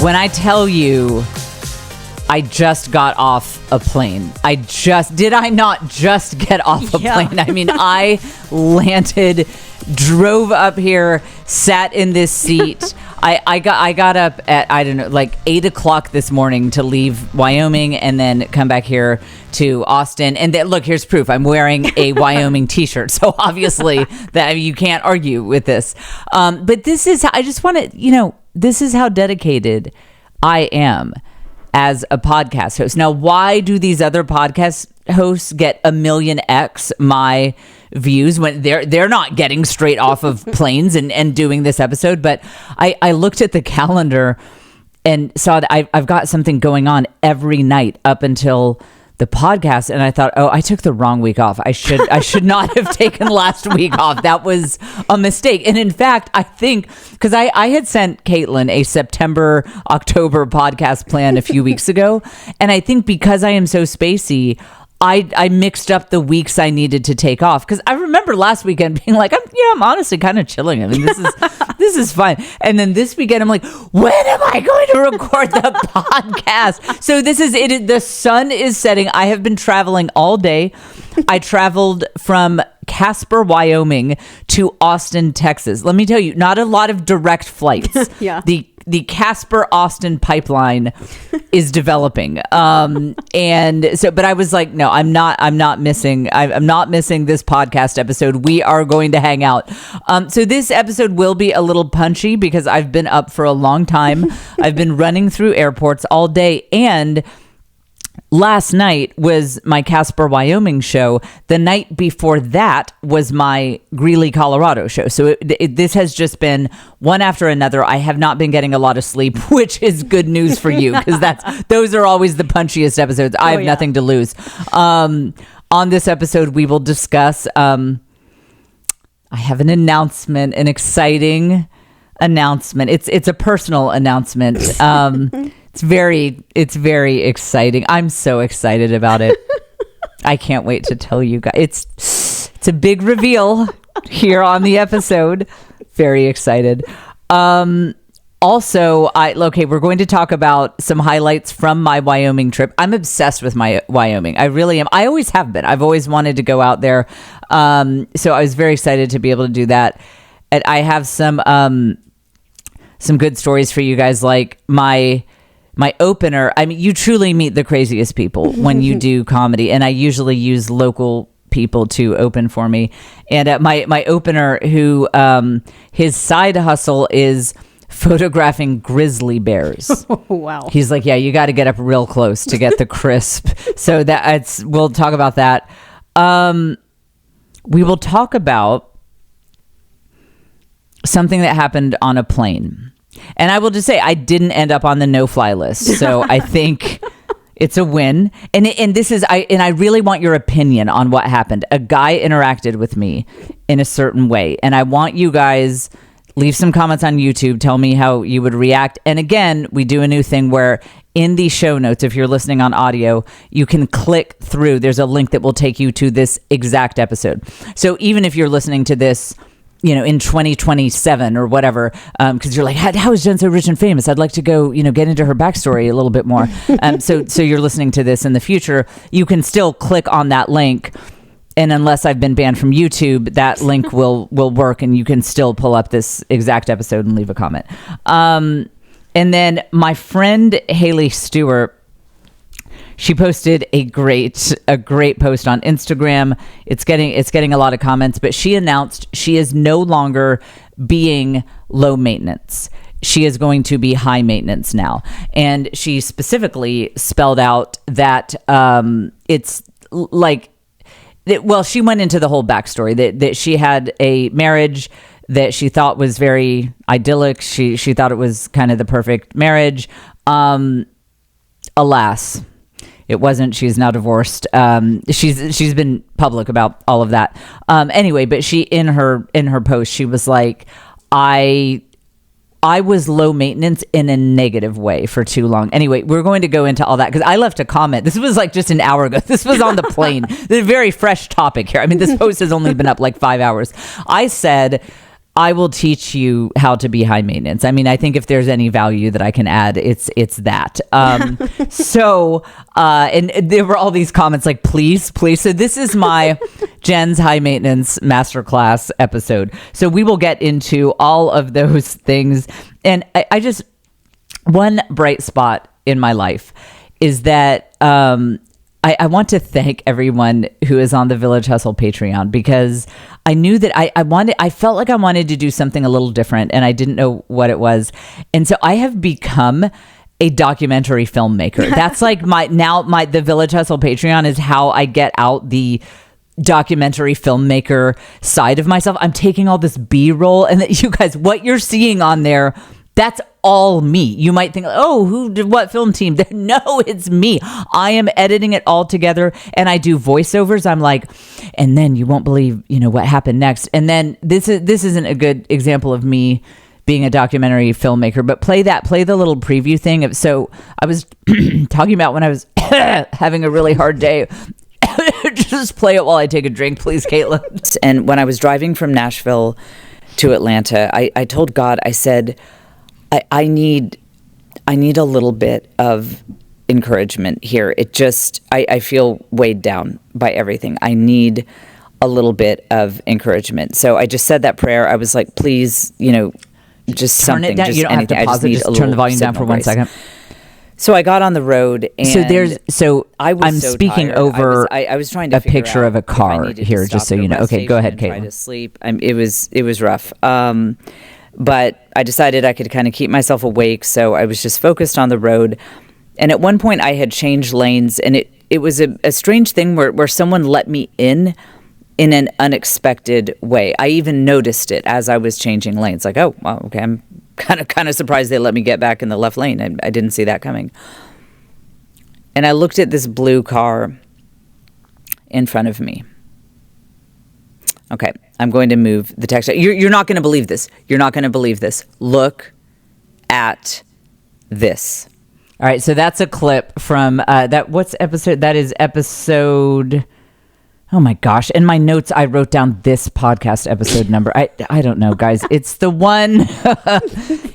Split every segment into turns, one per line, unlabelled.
When I tell you, I just got off a plane. Did I not just get off a plane? I mean, I landed, drove up here, sat in this seat. I got up at, I don't know, like 8 o'clock this morning to leave Wyoming and then come back here to Austin. And look, here's proof. I'm wearing a Wyoming t-shirt. So obviously that you can't argue with this. But this is, I just want to, this is how dedicated I am as a podcast host. Now, why do these other podcast hosts get 1,000,000x my views when they're not getting straight off of planes and doing this episode? But I looked at the calendar and saw that I've got something going on every night up until the podcast, and I thought, I took the wrong week off. I should not have taken last week off. That was a mistake. And in fact, I think because I had sent Caitlin a September-October podcast plan a few weeks ago, and I think because I am so spacey, I mixed up the weeks I needed to take off, because I remember last weekend being like, I'm honestly kind of chilling. I mean, this is fine. And then this weekend, I'm like, when am I going to record the podcast? So this is it. The sun is setting. I have been traveling all day. I traveled from Casper, Wyoming to Austin, Texas. Let me tell you, not a lot of direct flights.
Yeah.
The Casper-Austin pipeline is developing. And so, but I was like, no, I'm not missing this podcast episode. We are going to hang out. So this episode will be a little punchy because I've been up for a long time. I've been running through airports all day, and last night was my Casper, Wyoming show. The night before that was my Greeley, Colorado show. So this has just been one after another. I have not been getting a lot of sleep, which is good news for you, because those are always the punchiest episodes. I have nothing to lose. On this episode, we will discuss, I have an announcement, an exciting announcement. It's a personal announcement. It's very exciting. I'm so excited about it. I can't wait to tell you guys. It's a big reveal here on the episode. Very excited. Also, we're going to talk about some highlights from my Wyoming trip. I'm obsessed with my Wyoming. I really am. I always have been. I've always wanted to go out there. So I was very excited to be able to do that. And I have some good stories for you guys, like my opener. I mean, you truly meet the craziest people when you do comedy, and I usually use local people to open for me. And my opener, who his side hustle is photographing grizzly bears.
Oh, wow.
He's like, yeah, you got to get up real close to get the crisp. So we'll talk about that. We will talk about something that happened on a plane. And I will just say, I didn't end up on the no-fly list. So I think it's a win. And this is, I really want your opinion on what happened. A guy interacted with me in a certain way. And I want you guys, leave some comments on YouTube. Tell me how you would react. And again, we do a new thing where in the show notes, if you're listening on audio, you can click through. There's a link that will take you to this exact episode. So even if you're listening to this, in 2027 or whatever, because you're like, how is Jen so rich and famous? I'd like to go, get into her backstory a little bit more. So you're listening to this in the future, you can still click on that link. And unless I've been banned from YouTube, that link will work, and you can still pull up this exact episode and leave a comment. And then my friend Haley Stewart, she posted a great post on Instagram. It's getting a lot of comments, but she announced she is no longer being low maintenance. She is going to be high maintenance now. And she specifically spelled out that it's like, well, she went into the whole backstory that she had a marriage that she thought was very idyllic. She thought it was kind of the perfect marriage. Alas, it wasn't. She's now divorced. She's been public about all of that. Anyway, but she in her post, she was like, I was low maintenance in a negative way for too long. Anyway, we're going to go into all that because I left a comment. This was like just an hour ago. This was on the plane. This is a very fresh topic here. I mean, this post has only been up like 5 hours. I said, I will teach you how to be high maintenance. I mean, I think if there's any value that I can add, it's that. And there were all these comments like, please. So this is my Jen's high maintenance masterclass episode. So we will get into all of those things. And I just, one bright spot in my life is that I want to thank everyone who is on the Village Hustle Patreon, because I knew that I felt like I wanted to do something a little different and I didn't know what it was. And so I have become a documentary filmmaker. That's like the Village Hustle Patreon is how I get out the documentary filmmaker side of myself. I'm taking all this B-roll, and that, you guys, what you're seeing on there, that's all me. You might think, oh, who did what film team? No, it's me. I am editing it all together, and I do voiceovers. I'm like, and then you won't believe, what happened next. And then this isn't a good example of me being a documentary filmmaker, but play the little preview thing. So I was talking about when I was having a really hard day. Just play it while I take a drink, please, Caitlin. And when I was driving from Nashville to Atlanta, I told God, I said, I need a little bit of encouragement here. I feel weighed down by everything. I need a little bit of encouragement. So I just said that prayer. I was like, please, just turn something. It down. Just you don't anything. Have to pause it. Just turn the volume down for 1 second. So I got on the road, and I'm speaking tired. over. I was trying to a picture of a car here, just so you know. Okay, go ahead, Caitlin. Try to sleep. It was rough. But I decided I could kind of keep myself awake, so I was just focused on the road. And at one point, I had changed lanes, and it was a strange thing where someone let me in an unexpected way. I even noticed it as I was changing lanes. Like, oh, well, okay, I'm kind of surprised they let me get back in the left lane. I didn't see that coming. And I looked at this blue car in front of me. Okay, I'm going to move the text. You're not going to believe this. You're not going to believe this. Look at this. All right, so that's a clip from that. What's episode? That is episode. Oh my gosh! In my notes, I wrote down this podcast episode number. I don't know, guys. It's the one.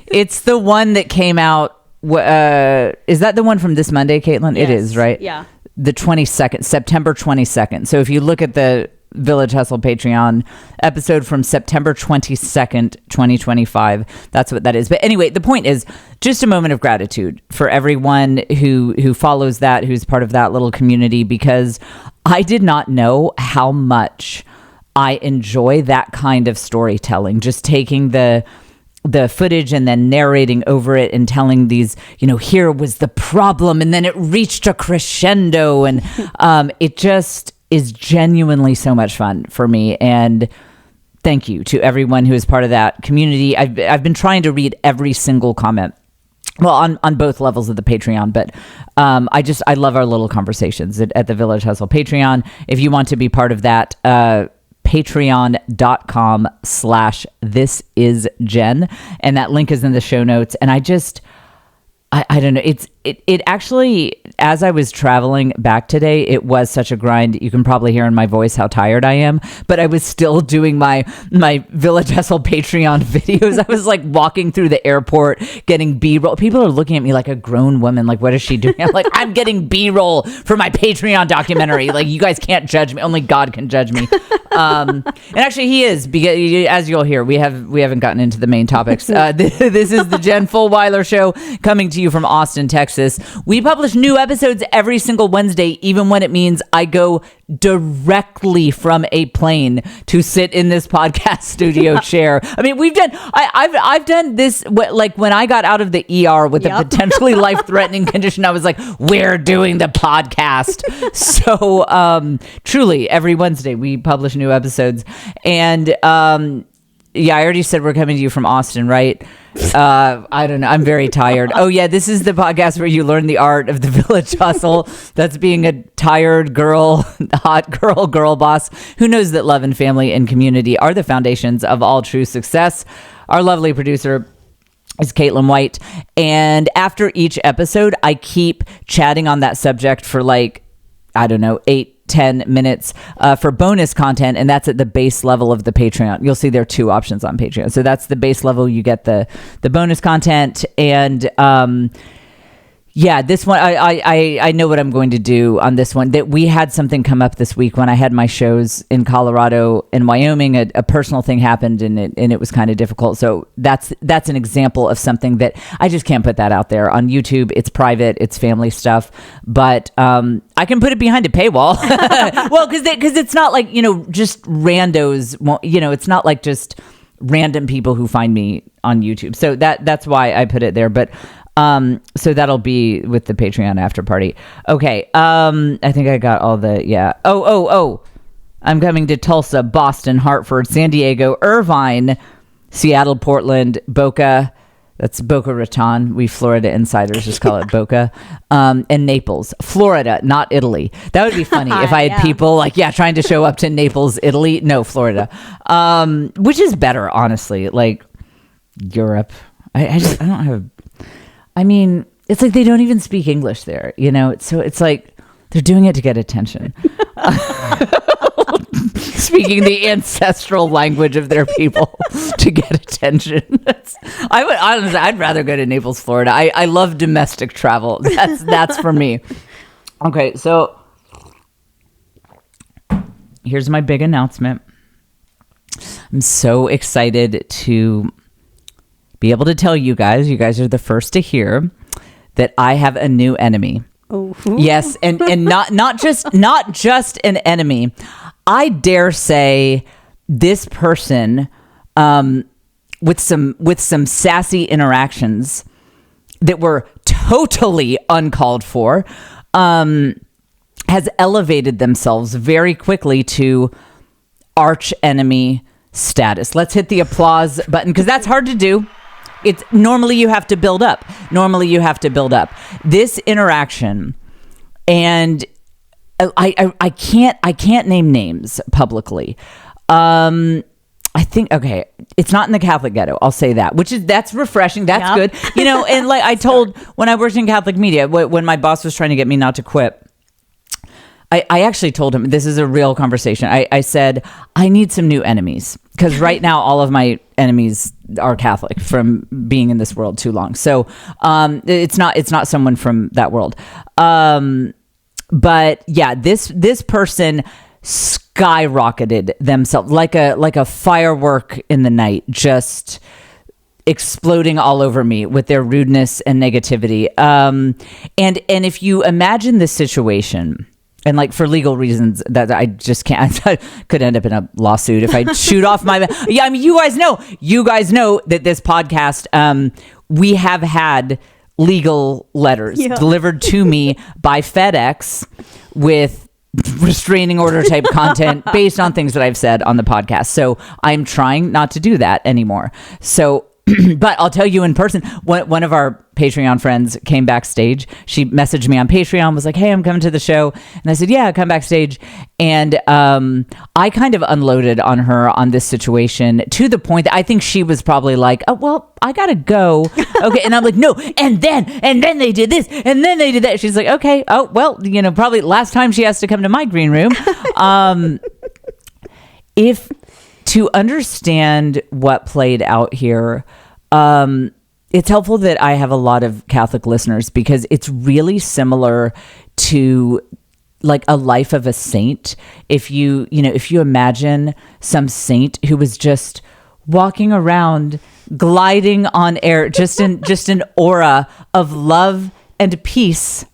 It's the one that came out. Is that the one from this Monday, Caitlin? Yes. It is, right? Yeah. The 22nd, September 22nd. So if you look at the Village Hustle Patreon episode from September 22nd, 2025. That's what that is. But anyway, the point is just a moment of gratitude for everyone who follows that, who's part of that little community, because I did not know how much I enjoy that kind of storytelling, just taking the footage and then narrating over it and telling these, here was the problem and then it reached a crescendo, and it just is genuinely so much fun for me. And thank you to everyone who is part of that community. I've been trying to read every single comment, well, on both levels of the Patreon, but I love our little conversations at the Village Hustle Patreon. If you want to be part of that, patreon.com/thisisjen, and that link is in the show notes. And I don't know. It actually, as I was traveling back today, it was such a grind. You can probably hear in my voice how tired I am, but I was still doing my Village Hustle Patreon videos. I was like walking through the airport, getting B-roll. People are looking at me like a grown woman. Like, what is she doing? I'm like, I'm getting B-roll for my Patreon documentary. Like, you guys can't judge me. Only God can judge me. And actually he is, because as you'll hear, we haven't gotten into the main topics. This is the Jen Fulwiler Show, coming to you from Austin, Texas. We publish new episodes every single Wednesday, even when it means I go directly from a plane to sit in this podcast studio chair. I mean, I've done this, like when I got out of the ER with a potentially life-threatening condition, I was like, we're doing the podcast. So truly, every Wednesday we publish new episodes. And I already said we're coming to you from Austin, right? I don't know. I'm very tired. Oh yeah, this is the podcast where you learn the art of the Village Hustle. That's being a tired girl, hot girl boss who knows that love and family and community are the foundations of all true success. Our lovely producer is Caitlin White. And after each episode, I keep chatting on that subject for 8 10 minutes for bonus content, and that's at the base level of the Patreon. You'll see there are 2 options on Patreon. So that's the base level. You get the bonus content, and yeah, this one, I know what I'm going to do on this one. That we had something come up this week when I had my shows in Colorado and Wyoming. A personal thing happened, and it was kind of difficult. So that's an example of something that I just can't put that out there on YouTube. It's private, it's family stuff, but I can put it behind a paywall. Well, because it's not like, just randos. It's not like just random people who find me on YouTube. So that's why I put it there. But so that'll be with the Patreon after party. Okay. I think I got all the, yeah. Oh. I'm coming to Tulsa, Boston, Hartford, San Diego, Irvine, Seattle, Portland, Boca. That's Boca Raton. We Florida insiders just call it Boca. And Naples, Florida, not Italy. That would be funny if I had people trying to show up to Naples, Italy. No, Florida. Which is better, honestly. Like Europe. I don't have... I mean, it's like they don't even speak English there, So it's like they're doing it to get attention. Speaking the ancestral language of their people to get attention. I'd rather go to Naples, Florida. I love domestic travel. That's for me. Okay, so here's my big announcement. I'm so excited to be able to tell you guys are the first to hear that I have a new enemy. Oh. Yes, and not just an enemy. I dare say this person with some sassy interactions that were totally uncalled for has elevated themselves very quickly to arch enemy status. Let's hit the applause button because that's hard to do. It's normally you have to build up. This interaction, and I can't name names publicly. I think, okay, it's not in the Catholic ghetto. I'll say that, that's refreshing. That's good. And like I told when I worked in Catholic media, when my boss was trying to get me not to quit, I actually told him, this is a real conversation. I said, I need some new enemies because right now all of my enemies are Catholic from being in this world too long. So it's not someone from that world. But yeah, this person skyrocketed themselves like a firework in the night, just exploding all over me with their rudeness and negativity. And if you imagine this situation, and like for legal reasons that I just can't, I could end up in a lawsuit if I shoot off my, yeah, I mean, you guys know that this podcast, we have had legal letters delivered to me by FedEx with restraining order type content based on things that I've said on the podcast. So I'm trying not to do that anymore. So, but I'll tell you in person, one of our Patreon friends came backstage. She messaged me on Patreon, was like, hey, I'm coming to the show. And I said, yeah, come backstage. And I kind of unloaded on her on this situation to the point that I think she was probably like, oh, well, I got to go. Okay. And I'm like, no. And then they did this. And then they did that. She's like, okay. Oh, well, probably last time she has to come to my green room. If to understand what played out here, it's helpful that I have a lot of Catholic listeners because it's really similar to like a life of a saint. If you imagine some saint who was just walking around, gliding on air, just an aura of love and peace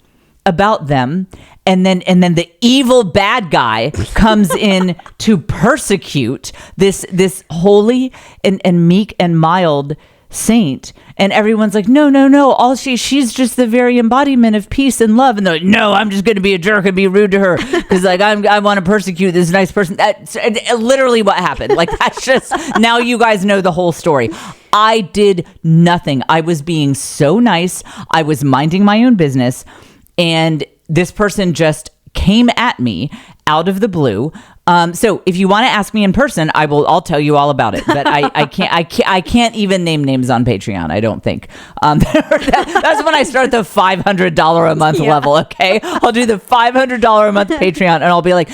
about them. And then the evil bad guy comes in to persecute this holy and meek and mild saint, and everyone's like, no, all she's just the very embodiment of peace and love. And they're like, no, I'm just going to be a jerk and be rude to her because like I want to persecute this nice person. That's literally what happened. Like that's just, now you guys know the whole story. I did nothing. I was being so nice. I was minding my own business, and this person just came at me out of the blue. So if you want to ask me in person, I'll tell you all about it. But I can't even name names on Patreon, I don't think. That's when I start the $500 a month level. Okay, I'll do the $500 a month Patreon, and I'll be like,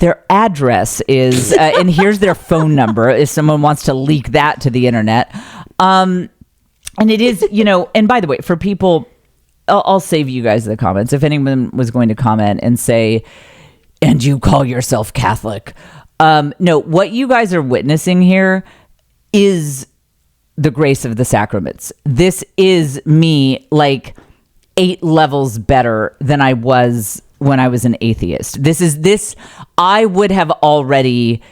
their address is, and here's their phone number if someone wants to leak that to the internet. And it is, and by the way, for people, I'll save you guys the comments. If anyone was going to comment and say, and you call yourself Catholic. No, what you guys are witnessing here is the grace of the sacraments. This is me like 8 levels better than I was when I was an atheist. I would have already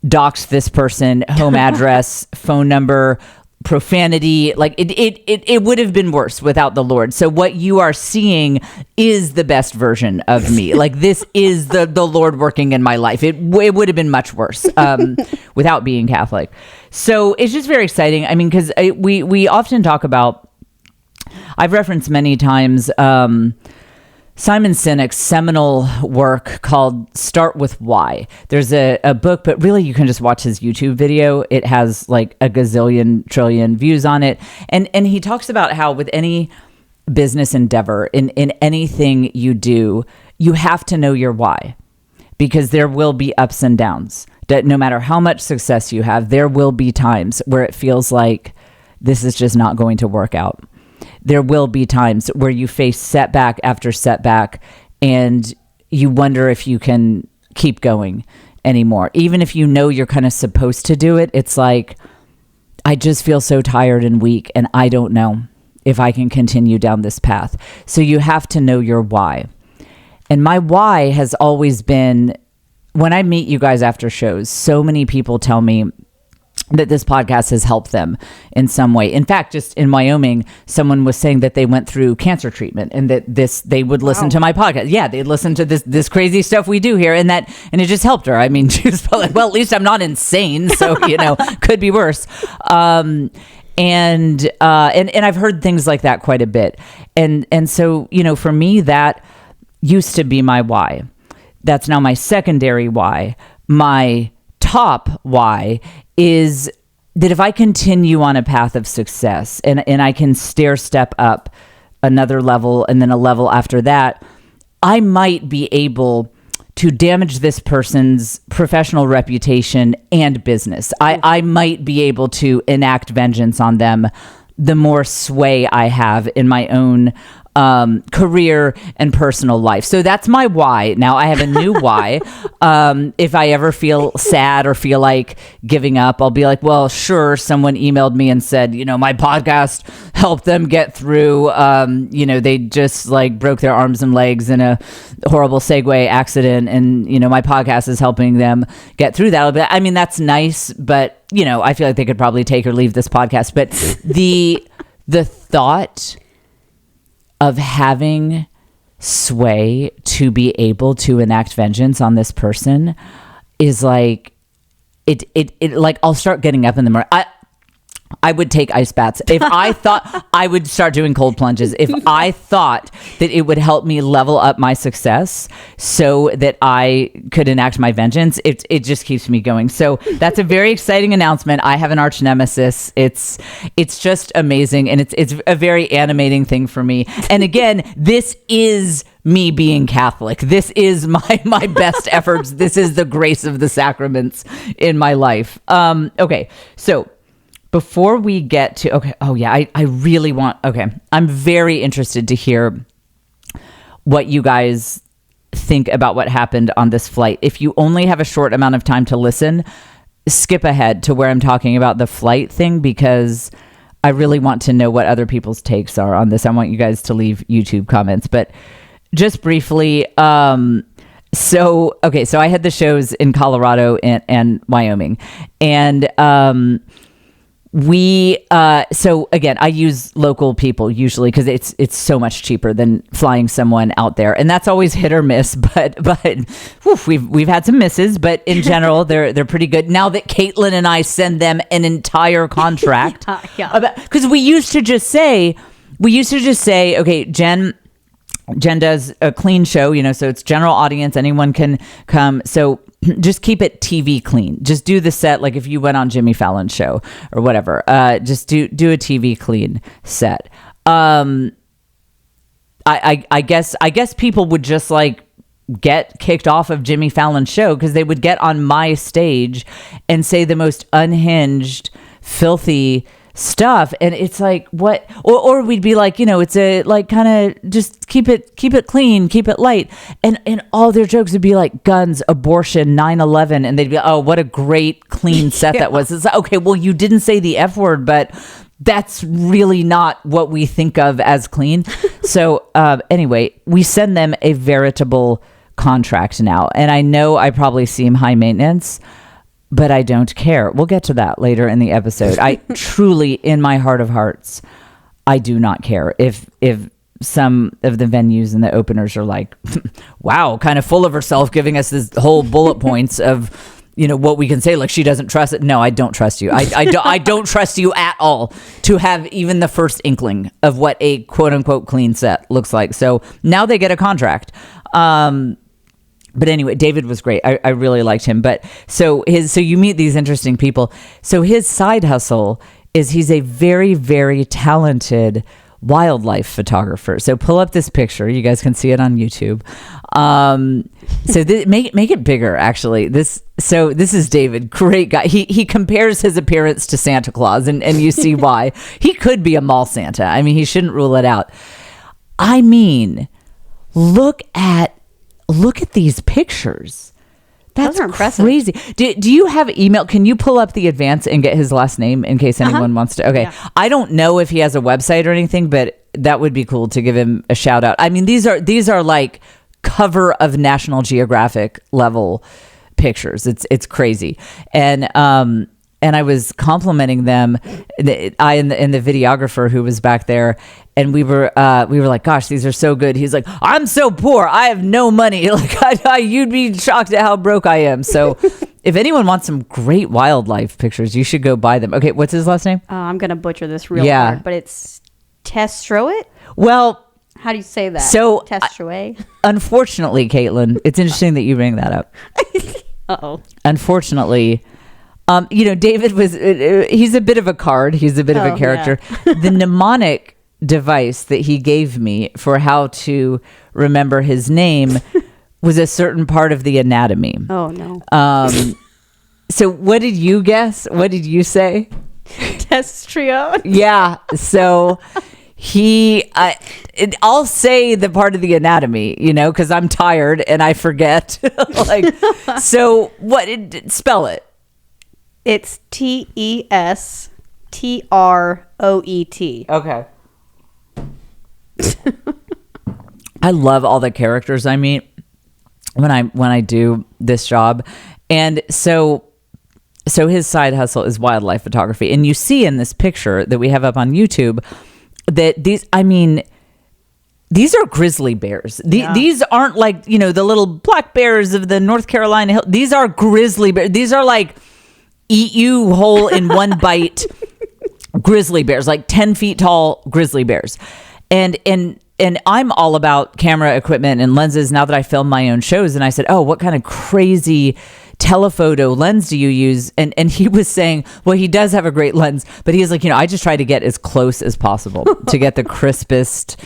doxed this person, home address, phone number, profanity. Like it would have been worse without the Lord. So what you are seeing is the best version of me. Like this is the Lord working in my life. It would have been much worse without being Catholic. So it's just very exciting. I mean, because we often talk about, I've referenced many times Simon Sinek's seminal work called Start With Why. There's a book, but really you can just watch his YouTube video. It has like a gazillion trillion views on it. And he talks about how with any business endeavor, in anything you do, you have to know your why, because there will be ups and downs. That no matter how much success you have, there will be times where it feels like this is just not going to work out. There will be times where you face setback after setback and you wonder if you can keep going anymore. Even if you know you're kind of supposed to do it, it's like, I just feel so tired and weak and I don't know if I can continue down this path. So you have to know your why. And my why has always been, when I meet you guys after shows, so many people tell me that this podcast has helped them in some way. In fact, just in Wyoming, someone was saying that they went through cancer treatment and that they would listen to my podcast. Yeah, they'd listen to this crazy stuff we do here, and it just helped her. I mean, she was like, well, at least I'm not insane, so could be worse. And I've heard things like that quite a bit. And so, for me, that used to be my why. That's now my secondary why. My top why is that if I continue on a path of success and I can stair step up another level and then a level after that, I might be able to damage this person's professional reputation and business. I might be able to enact vengeance on them the more sway I have in my own career and personal life. So that's my why. Now I have a new why. If I ever feel sad or feel like giving up, I'll be like, well, sure. Someone emailed me and said, my podcast helped them get through, they just like broke their arms and legs in a horrible Segway accident. And, my podcast is helping them get through that. I mean, that's nice, but I feel like they could probably take or leave this podcast. But the thought of having sway to be able to enact vengeance on this person is like, it like, I'll start getting up in the morning. I would take ice baths. If I thought I would start doing cold plunges, if I thought that it would help me level up my success so that I could enact my vengeance, it just keeps me going. So that's a very exciting announcement. I have an archnemesis. It's just amazing. And it's a very animating thing for me. And again, this is me being Catholic. This is my best efforts. This is the grace of the sacraments in my life. Okay. So, before we get to, I really want, I'm very interested to hear what you guys think about what happened on this flight. If you only have a short amount of time to listen, skip ahead to where I'm talking about the flight thing, because I really want to know what other people's takes are on this. I want you guys to leave YouTube comments, but just briefly, so I had the shows in Colorado and Wyoming, and, so again, I use local people usually because it's so much cheaper than flying someone out there, and that's always hit or miss. But we've had some misses, but in general they're pretty good. Now that Caitlin and I send them an entire contract, because we used to just say, okay, Jen does a clean show, so it's general audience, anyone can come. So just keep it TV clean. Just do the set like if you went on Jimmy Fallon's show or whatever. Just do a TV clean set. I guess people would just like get kicked off of Jimmy Fallon's show because they would get on my stage and say the most unhinged, filthy stuff, and it's like, what? Or we'd be like, it's a like kind of just keep it clean, keep it light, and all their jokes would be like guns, abortion, 9/11, and they'd be, oh, what a great clean set that was. It's like, okay, well, you didn't say the F word, but that's really not what we think of as clean. So anyway, we send them a veritable contract now, and I know I probably seem high maintenance, but I don't care. We'll get to that later in the episode. I truly, in my heart of hearts, I do not care if some of the venues and the openers are like, wow, kind of full of herself, giving us this whole bullet points of, what we can say, like she doesn't trust it. No, I don't trust you. I don't trust you at all to have even the first inkling of what a quote unquote clean set looks like. So now they get a contract. But anyway, David was great. I really liked him. But so you meet these interesting people. So his side hustle is he's a very, very talented wildlife photographer. So pull up this picture. You guys can see it on YouTube. So make it bigger, actually. This is David. Great guy. He compares his appearance to Santa Claus, and you see why. He could be a mall Santa. I mean, he shouldn't rule it out. I mean, look at these pictures. That's impressive. Crazy. Do you have email? Can you pull up the advance and get his last name in case anyone wants to? Okay. Yeah. I don't know if he has a website or anything, but that would be cool to give him a shout out. I mean, these are like cover of National Geographic level pictures. It's crazy. And I was complimenting them, and the videographer who was back there, and we were like, gosh, these are so good. He's like, I'm so poor, I have no money. Like, you'd be shocked at how broke I am. So if anyone wants some great wildlife pictures, you should go buy them. Okay, what's his last name?
I'm gonna butcher this real hard, but it's Testroit.
Well,
how do you say that?
So
Testroit.
Unfortunately, Caitlin, it's interesting that you bring that up.
Uh-oh.
Unfortunately, David he's a bit of a card. He's a bit of a character. Yeah. The mnemonic device that he gave me for how to remember his name was a certain part of the anatomy.
Oh, no.
So what did you guess? What did you say?
Testosterone.
Yeah. So I'll say the part of the anatomy, because I'm tired and I forget. So spell it.
It's Testroet.
Okay. I love all the characters I meet when I do this job. And so his side hustle is wildlife photography. And you see in this picture that we have up on YouTube that these are grizzly bears. These aren't like, the little black bears of the North Carolina hill. These are grizzly bears. These are like eat you whole in one bite grizzly bears, like 10 feet tall grizzly bears. And I'm all about camera equipment and lenses now that I film my own shows. And I said, oh, what kind of crazy telephoto lens do you use? And he was saying, well, he does have a great lens, but he's like, I just try to get as close as possible to get the crispest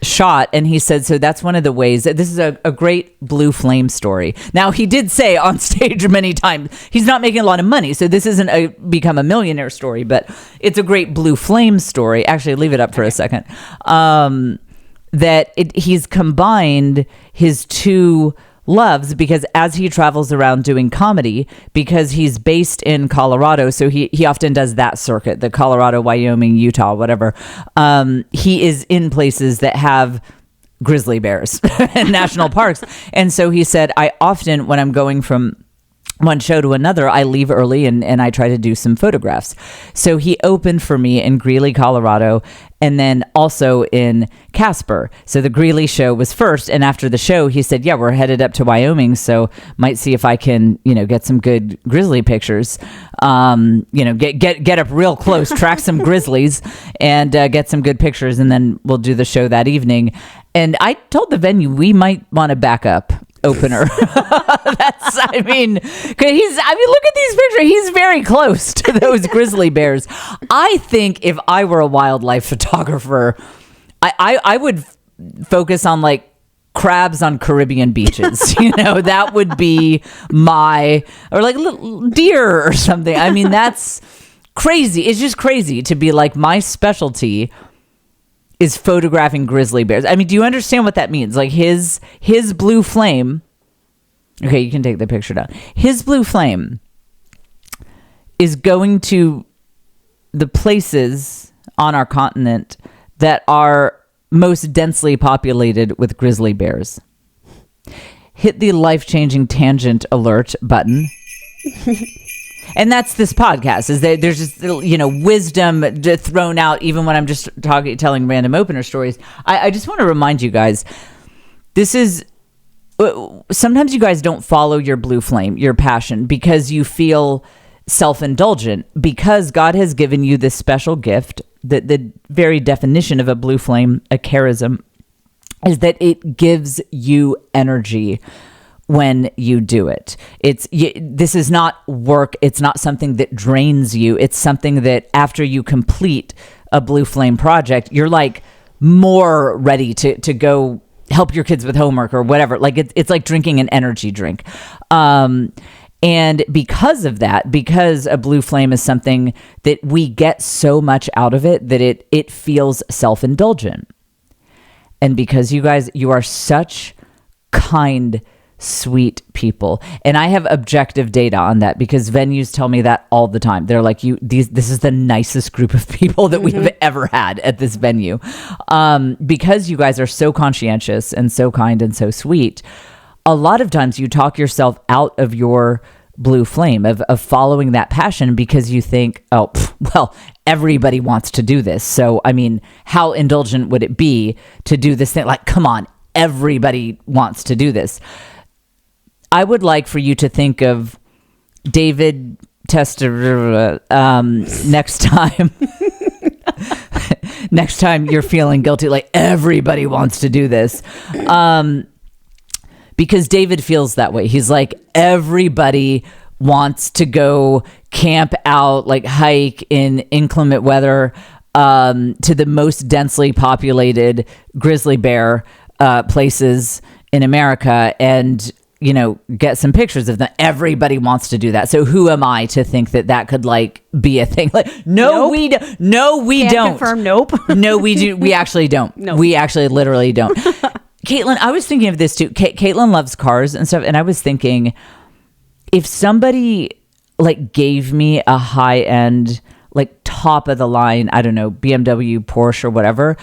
shot. And he said, so that's one of the ways that this is a great blue flame story. Now, he did say on stage many times he's not making a lot of money, so this isn't a become a millionaire story, but it's a great blue flame story. Actually, leave it up for a second. He's combined his two loves, because as he travels around doing comedy, because he's based in Colorado, so he often does that circuit, the Colorado, Wyoming, Utah, whatever. He is in places that have grizzly bears and national parks. And so he said, I often, when I'm going from one show to another, I leave early and I try to do some photographs. So he opened for me in Greeley, Colorado, and then also in Casper. So the Greeley show was first, and after the show, he said, yeah, we're headed up to Wyoming, so might see if I can, get some good grizzly pictures, get up real close, track some grizzlies, and get some good pictures, and then we'll do the show that evening. And I told the venue we might want to back up opener. Look at these pictures. He's very close to those grizzly bears. I think if I were a wildlife photographer, I would focus on like crabs on Caribbean beaches. That would be or like little deer or something. I mean, that's crazy. It's just crazy to be like, my specialty is photographing grizzly bears. I mean, do you understand what that means? Like his blue flame. Okay, you can take the picture down. His blue flame is going to the places on our continent that are most densely populated with grizzly bears. Hit the life-changing tangent alert button. And that's this podcast, is that there's just, wisdom thrown out even when I'm just telling random opener stories. I just want to remind you guys, sometimes you guys don't follow your blue flame, your passion, because you feel self-indulgent, because God has given you this special gift. The very definition of a blue flame, a charism, is that it gives you energy when you do it. This is not work. It's not something that drains you. It's something that after you complete a blue flame project, you're like more ready to go help your kids with homework or whatever. Like it's like drinking an energy drink. And because of that, because a blue flame is something that we get so much out of it that it feels self-indulgent. And because you are such kind, sweet people. And I have objective data on that, because venues tell me that all the time. They're like, this is the nicest group of people that we have ever had at this venue. Because you guys are so conscientious and so kind and so sweet, a lot of times you talk yourself out of your blue flame, of following that passion, because you think, everybody wants to do this. So, I mean, how indulgent would it be to do this thing? Like, come on, everybody wants to do this. I would like for you to think of David Tester next time. Next time you're feeling guilty, like everybody wants to do this. Because David feels that way. He's like, everybody wants to go camp out, like hike in inclement weather to the most densely populated grizzly bear places in America and, get some pictures of them. Everybody wants to do that. So who am I to think that could like be a thing? Like,
nope.
we don't.
Confirm, nope.
No, we do. We actually don't.
Nope.
We actually literally don't. Caitlin, I was thinking of this too. Caitlin loves cars and stuff. And I was thinking, if somebody like gave me a high end, like top of the line, I don't know, BMW, Porsche or whatever,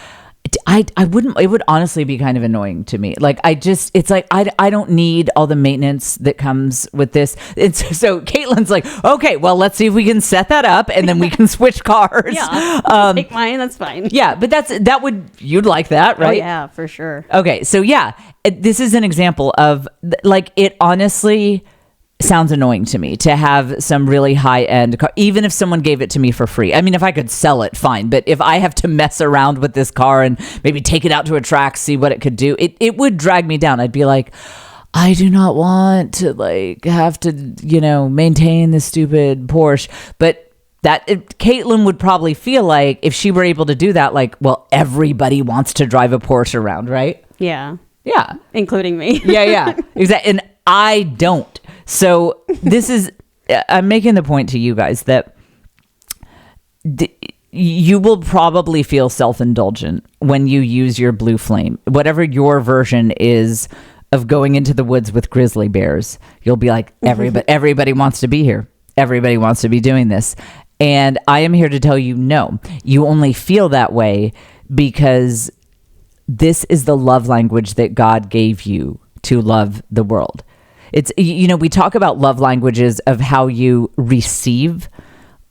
I wouldn't, it would honestly be kind of annoying to me. Like, it's like, I don't need all the maintenance that comes with this. So Caitlin's like, okay, well, let's see if we can set that up and then we can switch cars.
Yeah. Take mine. That's fine.
Yeah. But you'd like that, right?
Oh, yeah, for sure.
Okay. So yeah, this is an example of like, it honestly sounds annoying to me to have some really high-end car, even if someone gave it to me for free. I mean, if I could sell it, fine. But if I have to mess around with this car and maybe take it out to a track, see what it could do, it would drag me down. I'd be like, I do not want to like have to, maintain this stupid Porsche. But Caitlin would probably feel like if she were able to do that, like, well, everybody wants to drive a Porsche around, right?
Yeah.
Yeah.
Including me.
Yeah. Exactly. And I don't. So I'm making the point to you guys that you will probably feel self-indulgent when you use your blue flame, whatever your version is of going into the woods with grizzly bears. You'll be like, everybody wants to be here. Everybody wants to be doing this. And I am here to tell you, no, you only feel that way because this is the love language that God gave you to love the world. It's, we talk about love languages of how you receive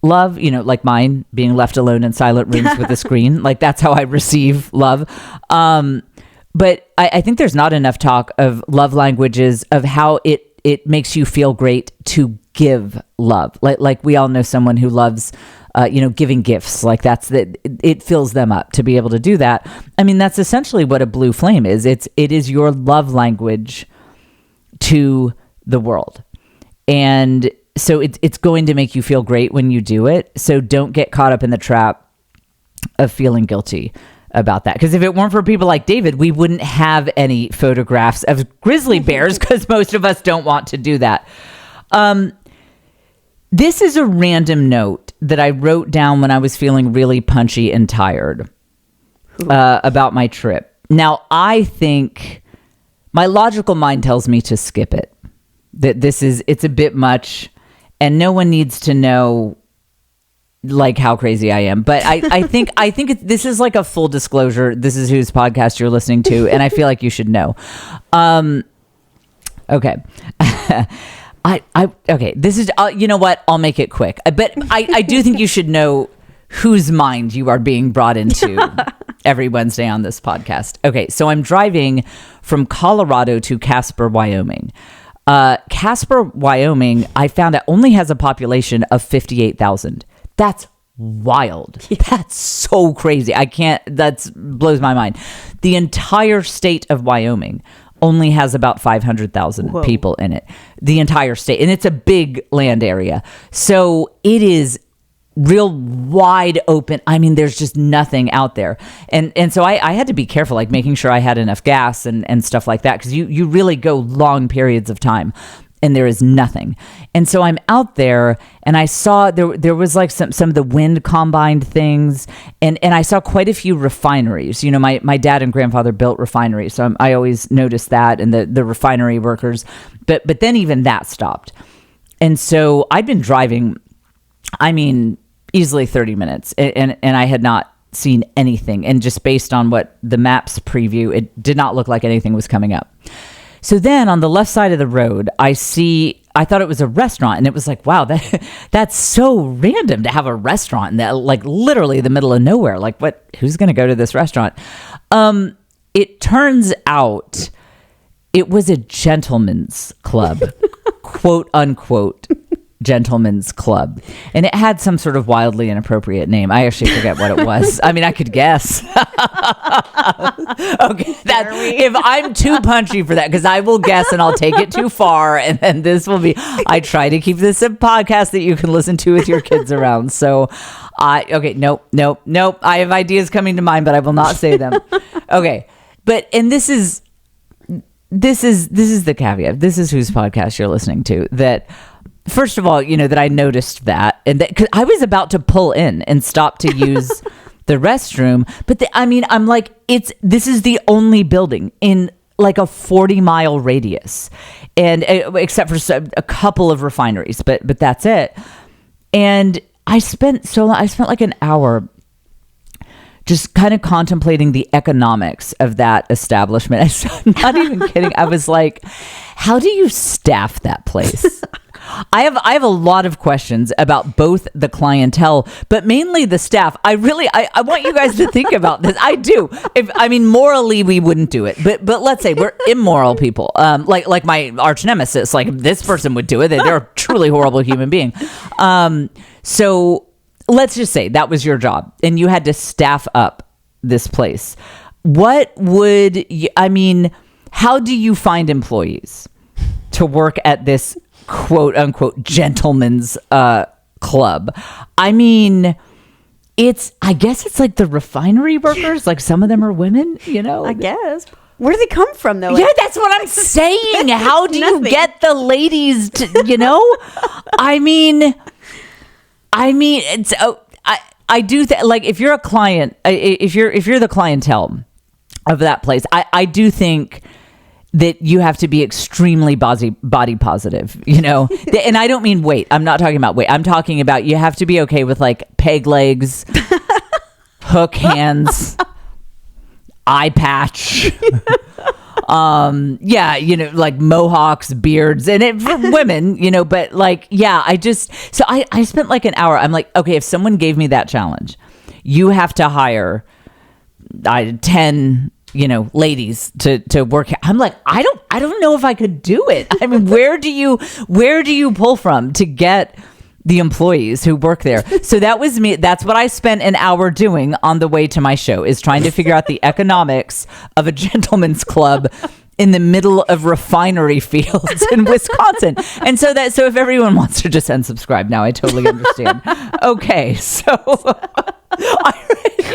love, like mine being left alone in silent rooms with a screen. Like that's how I receive love. But I think there's not enough talk of love languages of how it makes you feel great to give love. Like we all know someone who loves, giving gifts. Like it fills them up to be able to do that. I mean, that's essentially what a blue flame is. It is your love language to the world. And so it's going to make you feel great when you do it. So don't get caught up in the trap of feeling guilty about that. Because if it weren't for people like David, we wouldn't have any photographs of grizzly bears, because most of us don't want to do that. This is a random note that I wrote down when I was feeling really punchy and tired about my trip. Now, I think my logical mind tells me to skip it. That it's a bit much, and no one needs to know like how crazy I am. But I think this is like a full disclosure. This is whose podcast you're listening to, and I feel like you should know. Okay. Okay. This is, you know what? I'll make it quick. But I do think you should know whose mind you are being brought into every Wednesday on this podcast. Okay. So I'm driving from Colorado to Casper, Wyoming. Casper, Wyoming, I found out only has a population of 58,000. That's wild. That's so crazy. That blows my mind. The entire state of Wyoming only has about 500,000 people in it. The entire state. And it's a big land area. So it is real wide open. I mean, there's just nothing out there. And so I had to be careful, like making sure I had enough gas and stuff like that. Because you really go long periods of time and there is nothing. And so I'm out there and I saw there was like some of the wind combined things. And I saw quite a few refineries. You know, my dad and grandfather built refineries. So I always noticed that, and the refinery workers. But then even that stopped. And so I'd been driving, I mean, easily 30 minutes. And I had not seen anything. And just based on what the maps preview, it did not look like anything was coming up. So then on the left side of the road, I thought it was a restaurant, and it was like, wow, that's so random to have a restaurant in that, like literally the middle of nowhere. Like who's going to go to this restaurant? It turns out it was a gentleman's club, quote unquote. Gentleman's Club, and it had some sort of wildly inappropriate name. I actually forget what it was. I mean, I could guess. Okay, if I'm too punchy for that, because I will guess and I'll take it too far, and then this will be. I try to keep this a podcast that you can listen to with your kids around. So, nope. I have ideas coming to mind, but I will not say them. Okay, and this is the caveat. This is whose podcast you're listening to. That. First of all, you know, that I noticed that, and that, cause I was about to pull in and stop to use the restroom. But I'm like, this is the only building in like a 40-mile radius, and except for a couple of refineries, but that's it. And I spent like an hour just kind of contemplating the economics of that establishment. I'm not even kidding. I was like, how do you staff that place? I have a lot of questions about both the clientele, but mainly the staff. I want you guys to think about this. I do. Morally, we wouldn't do it, but let's say we're immoral people. Like my archnemesis, like this person would do it. They're a truly horrible human being. So let's just say that was your job and you had to staff up this place. How do you find employees to work at this quote unquote gentleman's club? I mean, I guess it's like the refinery workers, like some of them are women, you know?
I guess. Where do they come from though?
Yeah, that's what I'm saying. How do you get the ladies to, you know? I mean, it's, I do like if you're a client, if you're the clientele of that place, I do think that you have to be extremely body positive, you know? And I don't mean weight. I'm not talking about weight. I'm talking about you have to be okay with like peg legs, hook hands, eye patch. Yeah, you know, like mohawks, beards, and it for women, you know, but like, yeah, I spent like an hour. I'm like, okay, if someone gave me that challenge, you have to hire 10 you know, ladies to work. I'm like, I don't know if I could do it. I mean, where do you pull from to get the employees who work there? So that was me. That's what I spent an hour doing on the way to my show, is trying to figure out the economics of a gentleman's club in the middle of refinery fields in Wisconsin. And so if everyone wants to just unsubscribe now, I totally understand. Okay, so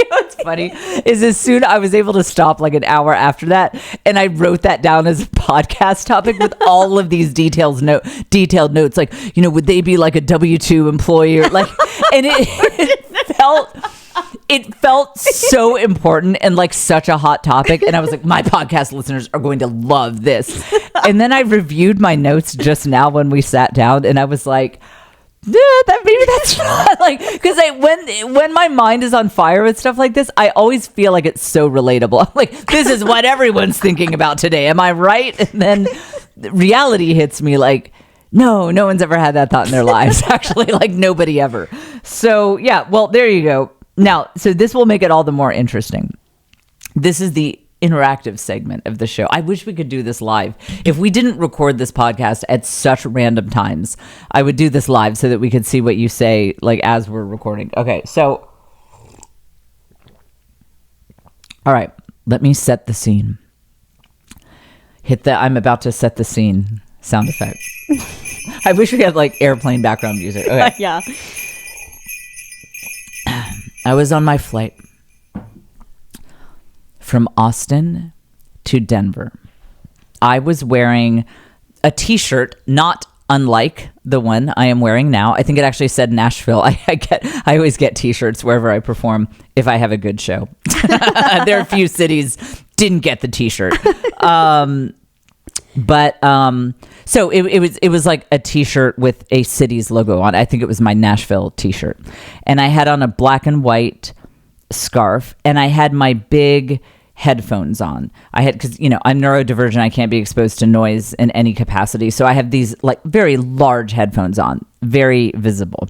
what's funny is as soon I was able to stop like an hour after that, and I wrote that down as a podcast topic with all of these detailed notes, like, would they be like a W-2 employee or like, and it felt so important and like such a hot topic. And I was like, my podcast listeners are going to love this. And then I reviewed my notes just now when we sat down, and I was like, maybe that's not like, because when my mind is on fire with stuff like this, I always feel like it's so relatable. I'm like, this is what everyone's thinking about today. Am I right? And then reality hits me like, no one's ever had that thought in their lives. Actually, like nobody ever. So yeah, well, there you go. Now, so this will make it all the more interesting. This is the interactive segment of the show. I wish we could do this live. If we didn't record this podcast at such random times, I would do this live so that we could see what you say like as we're recording. Okay, so all right, let me set the scene. Hit the I'm about to set the scene sound effect. I wish we had like airplane background music. Okay.
Yeah.
I was on my flight from Austin to Denver. I was wearing a t-shirt not unlike the one I am wearing now. I think it actually said Nashville. I always get t-shirts wherever I perform if I have a good show. There are a few cities didn't get the t-shirt. So it was like a t-shirt with a city's logo on. I think it was my Nashville t-shirt. And I had on a black and white scarf, and I had my big headphones on. I had, because I'm neurodivergent, I can't be exposed to noise in any capacity, so I have these like very large headphones on, very visible.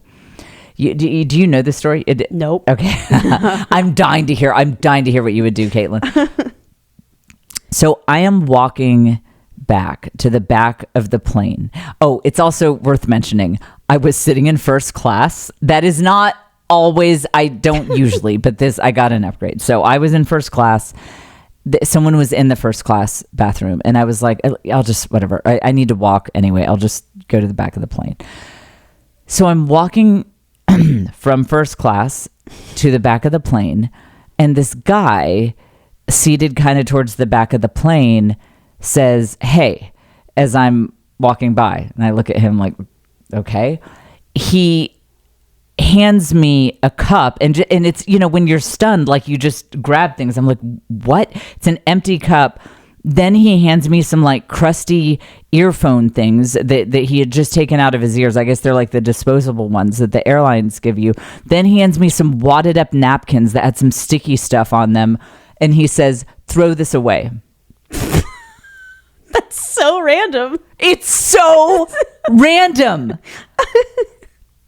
Do you know this story?
Nope.
Okay. I'm dying to hear what you would do, Caitlin. So I am walking back to the back of the plane. Oh, it's also worth mentioning, I was sitting in first class. That is not always, I don't usually, but I got an upgrade. So I was in first class. Someone was in the first class bathroom, and I was like, I'll just, whatever. I need to walk anyway. I'll just go to the back of the plane. So I'm walking from first class to the back of the plane, and this guy seated kind of towards the back of the plane says, "Hey," as I'm walking by, and I look at him like, okay. He hands me a cup, and it's, when you're stunned, like you just grab things. I'm like, what? It's an empty cup. Then he hands me some like crusty earphone things that he had just taken out of his ears. I guess they're like the disposable ones that the airlines give you. Then he hands me some wadded up napkins that had some sticky stuff on them. And he says, "Throw this away."
That's so random.
It's so random.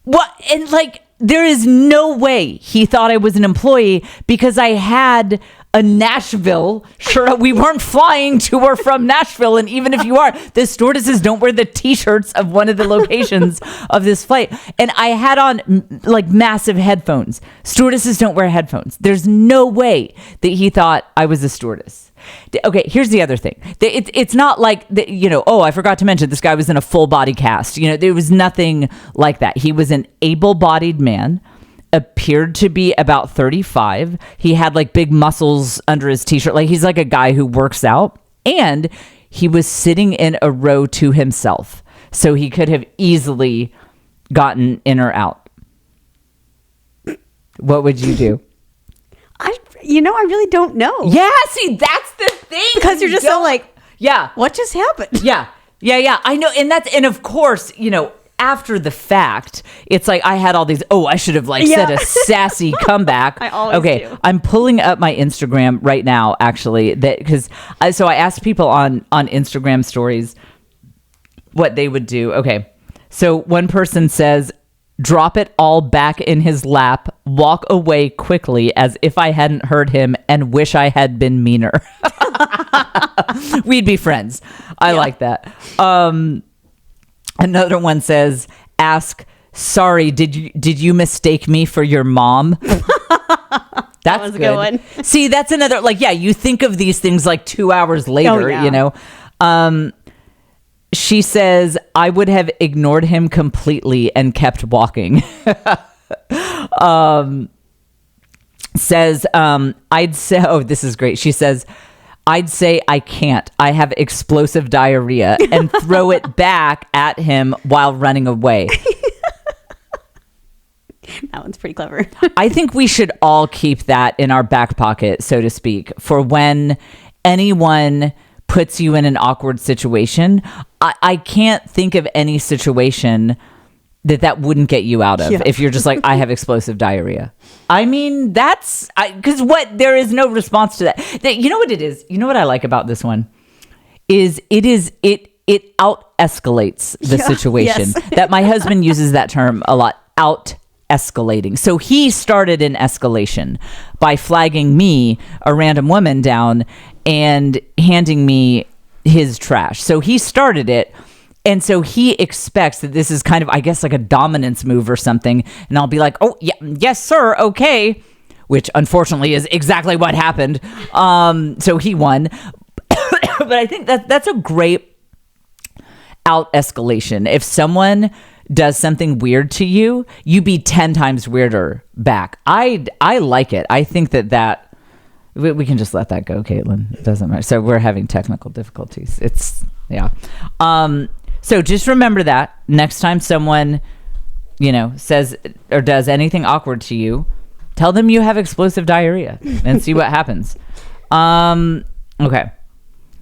What? And like, there is no way he thought I was an employee, because I had a Nashville shirt. We weren't flying to or from Nashville. And even if you are, the stewardesses don't wear the t-shirts of one of the locations of this flight. And I had on like massive headphones. Stewardesses don't wear headphones. There's no way that he thought I was a stewardess. Okay, here's the other thing. It's not like, oh, I forgot to mention this guy was in a full body cast. There was nothing like that. He was an able-bodied man, appeared to be about 35. He had like big muscles under his t-shirt. Like he's like a guy who works out, and he was sitting in a row to himself. So he could have easily gotten in or out. What would you do?
I really don't know.
Yeah, see, that's the thing.
Because you're just so like,
yeah,
what just happened?
Yeah. I know. And of course, after the fact, it's like I had all these, I should have said a sassy comeback.
I always do.
I'm pulling up my Instagram right now, actually, because I asked people on Instagram stories what they would do. Okay. So one person says, "Drop it all back in his lap, walk away quickly as if I hadn't heard him, and wish I had been meaner." We'd be friends. I like that. Another one says, "Ask, sorry, did you mistake me for your mom?" That's
was a
good
one.
See, that's another, like, yeah, you think of these things like 2 hours later, you know? She says, I would have ignored him completely and kept walking. Says, I'd say, oh, this is great. She says, I'd say I can't. I have explosive diarrhea, and throw it back at him while running away.
That one's pretty clever.
I think we should all keep that in our back pocket, so to speak, for when anyone puts you in an awkward situation. I can't think of any situation that wouldn't get you out of if you're just like, I have explosive diarrhea. I mean, that's because there is no response to that. You know what it is? You know what I like about this one is it out escalates the situation.
Yes.
That my husband uses that term a lot, out escalating. So he started an escalation by flagging me, a random woman, down and handing me his trash. So he started it. And so he expects that this is kind of, I guess, like a dominance move or something. And I'll be like, oh, yeah, yes, sir. Okay. Which unfortunately is exactly what happened. So he won. But I think that's a great out escalation. If someone does something weird to you, you be 10 times weirder back. I like it. I think that we can just let that go, Caitlin. It doesn't matter. So we're having technical difficulties. Yeah. So just remember that next time someone, says or does anything awkward to you, tell them you have explosive diarrhea and see what happens. Okay.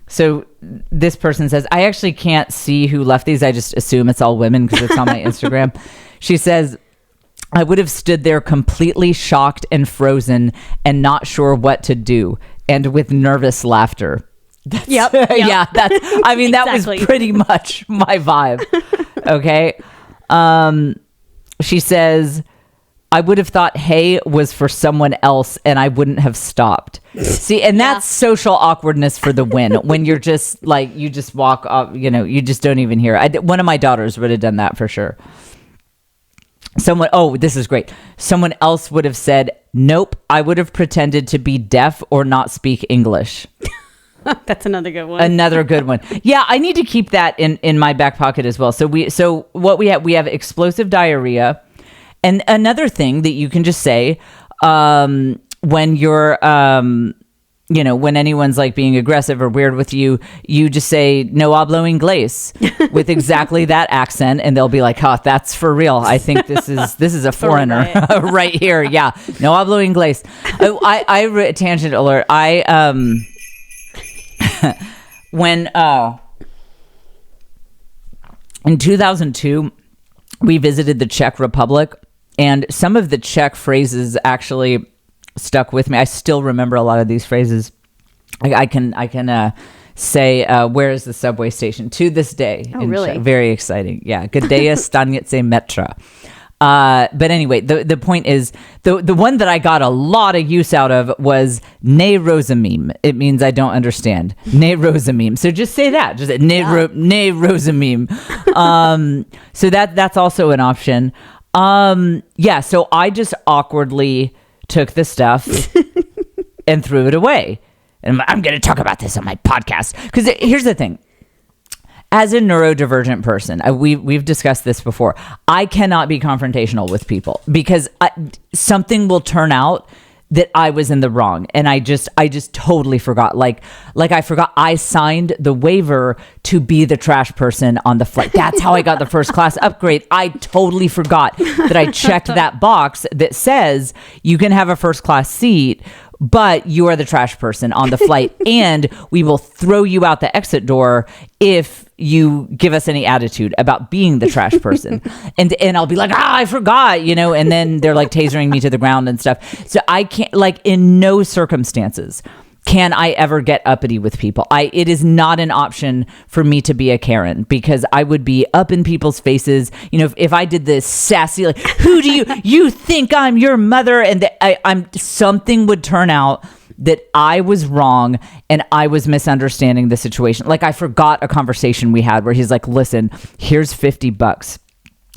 So this person says, I actually can't see who left these. I just assume it's all women because it's on my Instagram. She says, I would have stood there completely shocked and frozen and not sure what to do, and with nervous laughter.
Yep.
Yeah, that
Exactly.
was pretty much my vibe. Okay. She says, I would have thought hey was for someone else and I wouldn't have stopped. See, and that's social awkwardness for the win. When you're just like, you just walk up, you just don't even hear. One of my daughters would have done that for sure. This is great. Someone else would have said, nope, I would have pretended to be deaf or not speak English.
That's another good one.
Another good one. Yeah, I need to keep that in my back pocket as well. So what we have explosive diarrhea. And another thing that you can just say when you're, when anyone's like being aggressive or weird with you, you just say, no hablo inglés with exactly that accent. And they'll be like, oh, that's for real. I think this is a foreigner right here. Yeah. No hablo inglés. I tangent alert. When in 2002, we visited the Czech Republic, and some of the Czech phrases actually stuck with me. I still remember a lot of these phrases. I can say, where is the subway station to this day?
Oh, really?
Czech. Very exciting. Yeah. Gdzie stanice metra. But anyway, the point is, the one that I got a lot of use out of was ne rozumím. It means I don't understand. Ne rozumím. So just say that. Just ne rozumím. So that's also an option. So I just awkwardly took the stuff and threw it away. And I'm going to talk about this on my podcast. Because here's the thing. As a neurodivergent person, we've discussed this before. I cannot be confrontational with people because something will turn out that I was in the wrong, and I just totally forgot. Like I forgot I signed the waiver to be the trash person on the flight. That's how I got the first class upgrade. I totally forgot that I checked that box that says you can have a first class seat, but you are the trash person on the flight, and we will throw you out the exit door if you give us any attitude about being the trash person. and I'll be like, I forgot, and then they're like tasering me to the ground and stuff. So I can't, like, in no circumstances can I ever get uppity with people. It is not an option for me to be a Karen, because I would be up in people's faces. If I did this sassy, like, who do you think I'm your mother? And something would turn out that I was wrong and I was misunderstanding the situation. Like, I forgot a conversation we had where he's like, listen, here's $50.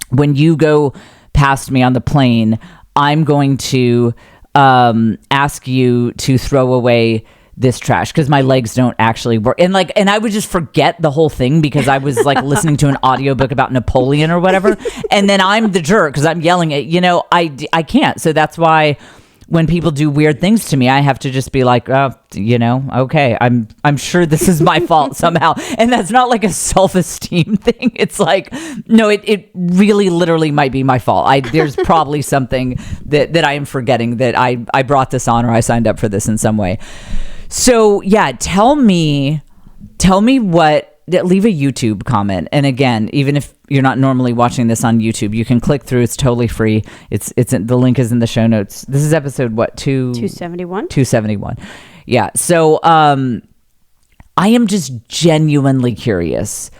When you go past me on the plane, I'm going to ask you to throw away this trash because my legs don't actually work. And I would just forget the whole thing because I was like listening to an audiobook about Napoleon or whatever. And then I'm the jerk because I'm yelling at, I can't. So that's why when people do weird things to me, I have to just be like, oh, okay, I'm sure this is my fault somehow. And that's not like a self-esteem thing. It's like, no, it really literally might be my fault. There's probably something that I am forgetting, that I brought this on or I signed up for this in some way. So yeah, tell me what, leave a YouTube comment. And again, even if you're not normally watching this on YouTube, you can click through. It's totally free. The link is in the show notes. This is episode
271.
271. Yeah. So I am just genuinely curious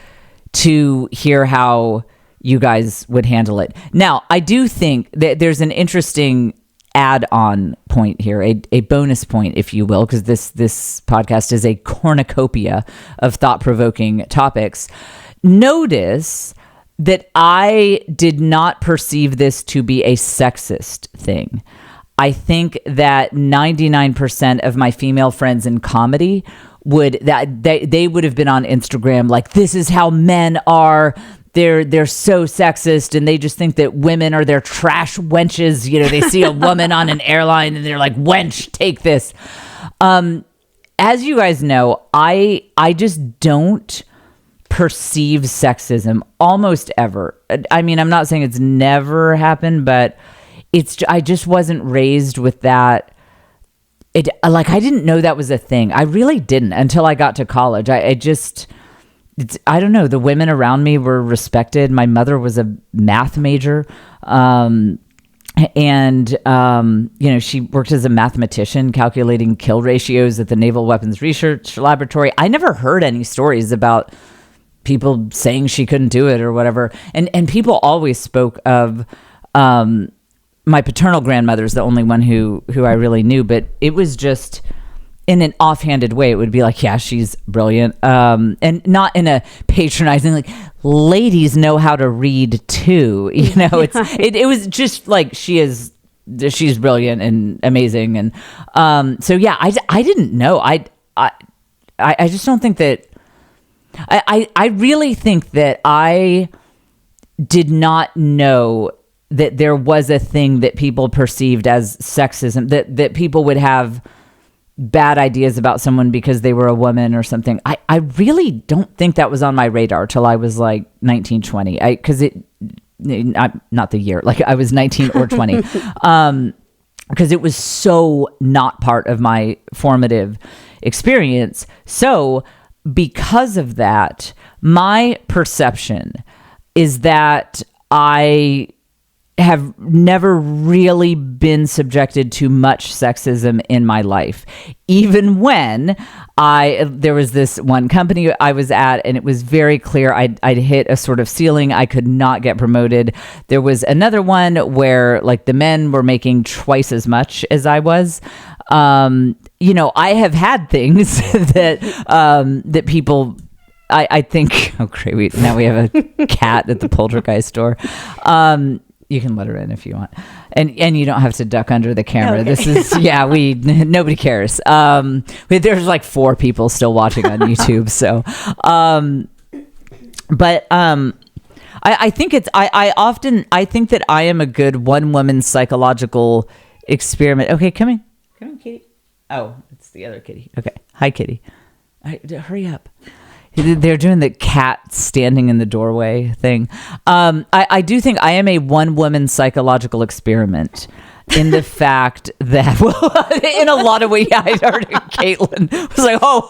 to hear how you guys would handle it. Now, I do think that there's an interesting add-on point here, a bonus point, if you will, because this podcast is a cornucopia of thought-provoking topics. Notice that I did not perceive this to be a sexist thing. I think that 99% of my female friends in comedy they would have been on Instagram like, this is how men are. They're so sexist and they just think that women are their trash wenches. They see a woman on an airline and they're like, wench, take this. As you guys know, I just don't perceive sexism almost ever. I mean, I'm not saying it's never happened, but I just wasn't raised with that. I didn't know that was a thing. I really didn't until I got to college. I don't know. The women around me were respected. My mother was a math major. She worked as a mathematician calculating kill ratios at the Naval Weapons Research Laboratory. I never heard any stories about people saying she couldn't do it or whatever. And people always spoke of, my paternal grandmother is the only one who I really knew, but it was just in an offhanded way. It would be like, yeah, she's brilliant. And not in a patronizing, like, ladies know how to read too. It was just like, she's brilliant and amazing. And so, yeah, I didn't know. I just don't think that, I really think that I did not know that there was a thing that people perceived as sexism, that people would have bad ideas about someone because they were a woman or something. I really don't think that was on my radar till I was like 19, 20. Not the year, like I was 19 or 20. Because it was so not part of my formative experience. So because of that, my perception is that I have never really been subjected to much sexism in my life. Even when there was this one company I was at, and it was very clear I'd hit a sort of ceiling. I could not get promoted. There was another one where like the men were making twice as much as I was. I have had things that people, I think, oh great, now we have a cat at the Poltergeist store. You can let her in if you want. And you don't have to duck under the camera. Okay. This is, nobody cares. There's like 4 people still watching on YouTube. So, I think I think that I am a good one woman psychological experiment. Okay, come in, kitty. Oh, it's the other kitty. Okay. Hi, kitty. Hurry up. They're doing the cat standing in the doorway thing. I do think I am a one-woman psychological experiment in the fact that, well, in a lot of ways, yeah, I heard Caitlin was like, oh,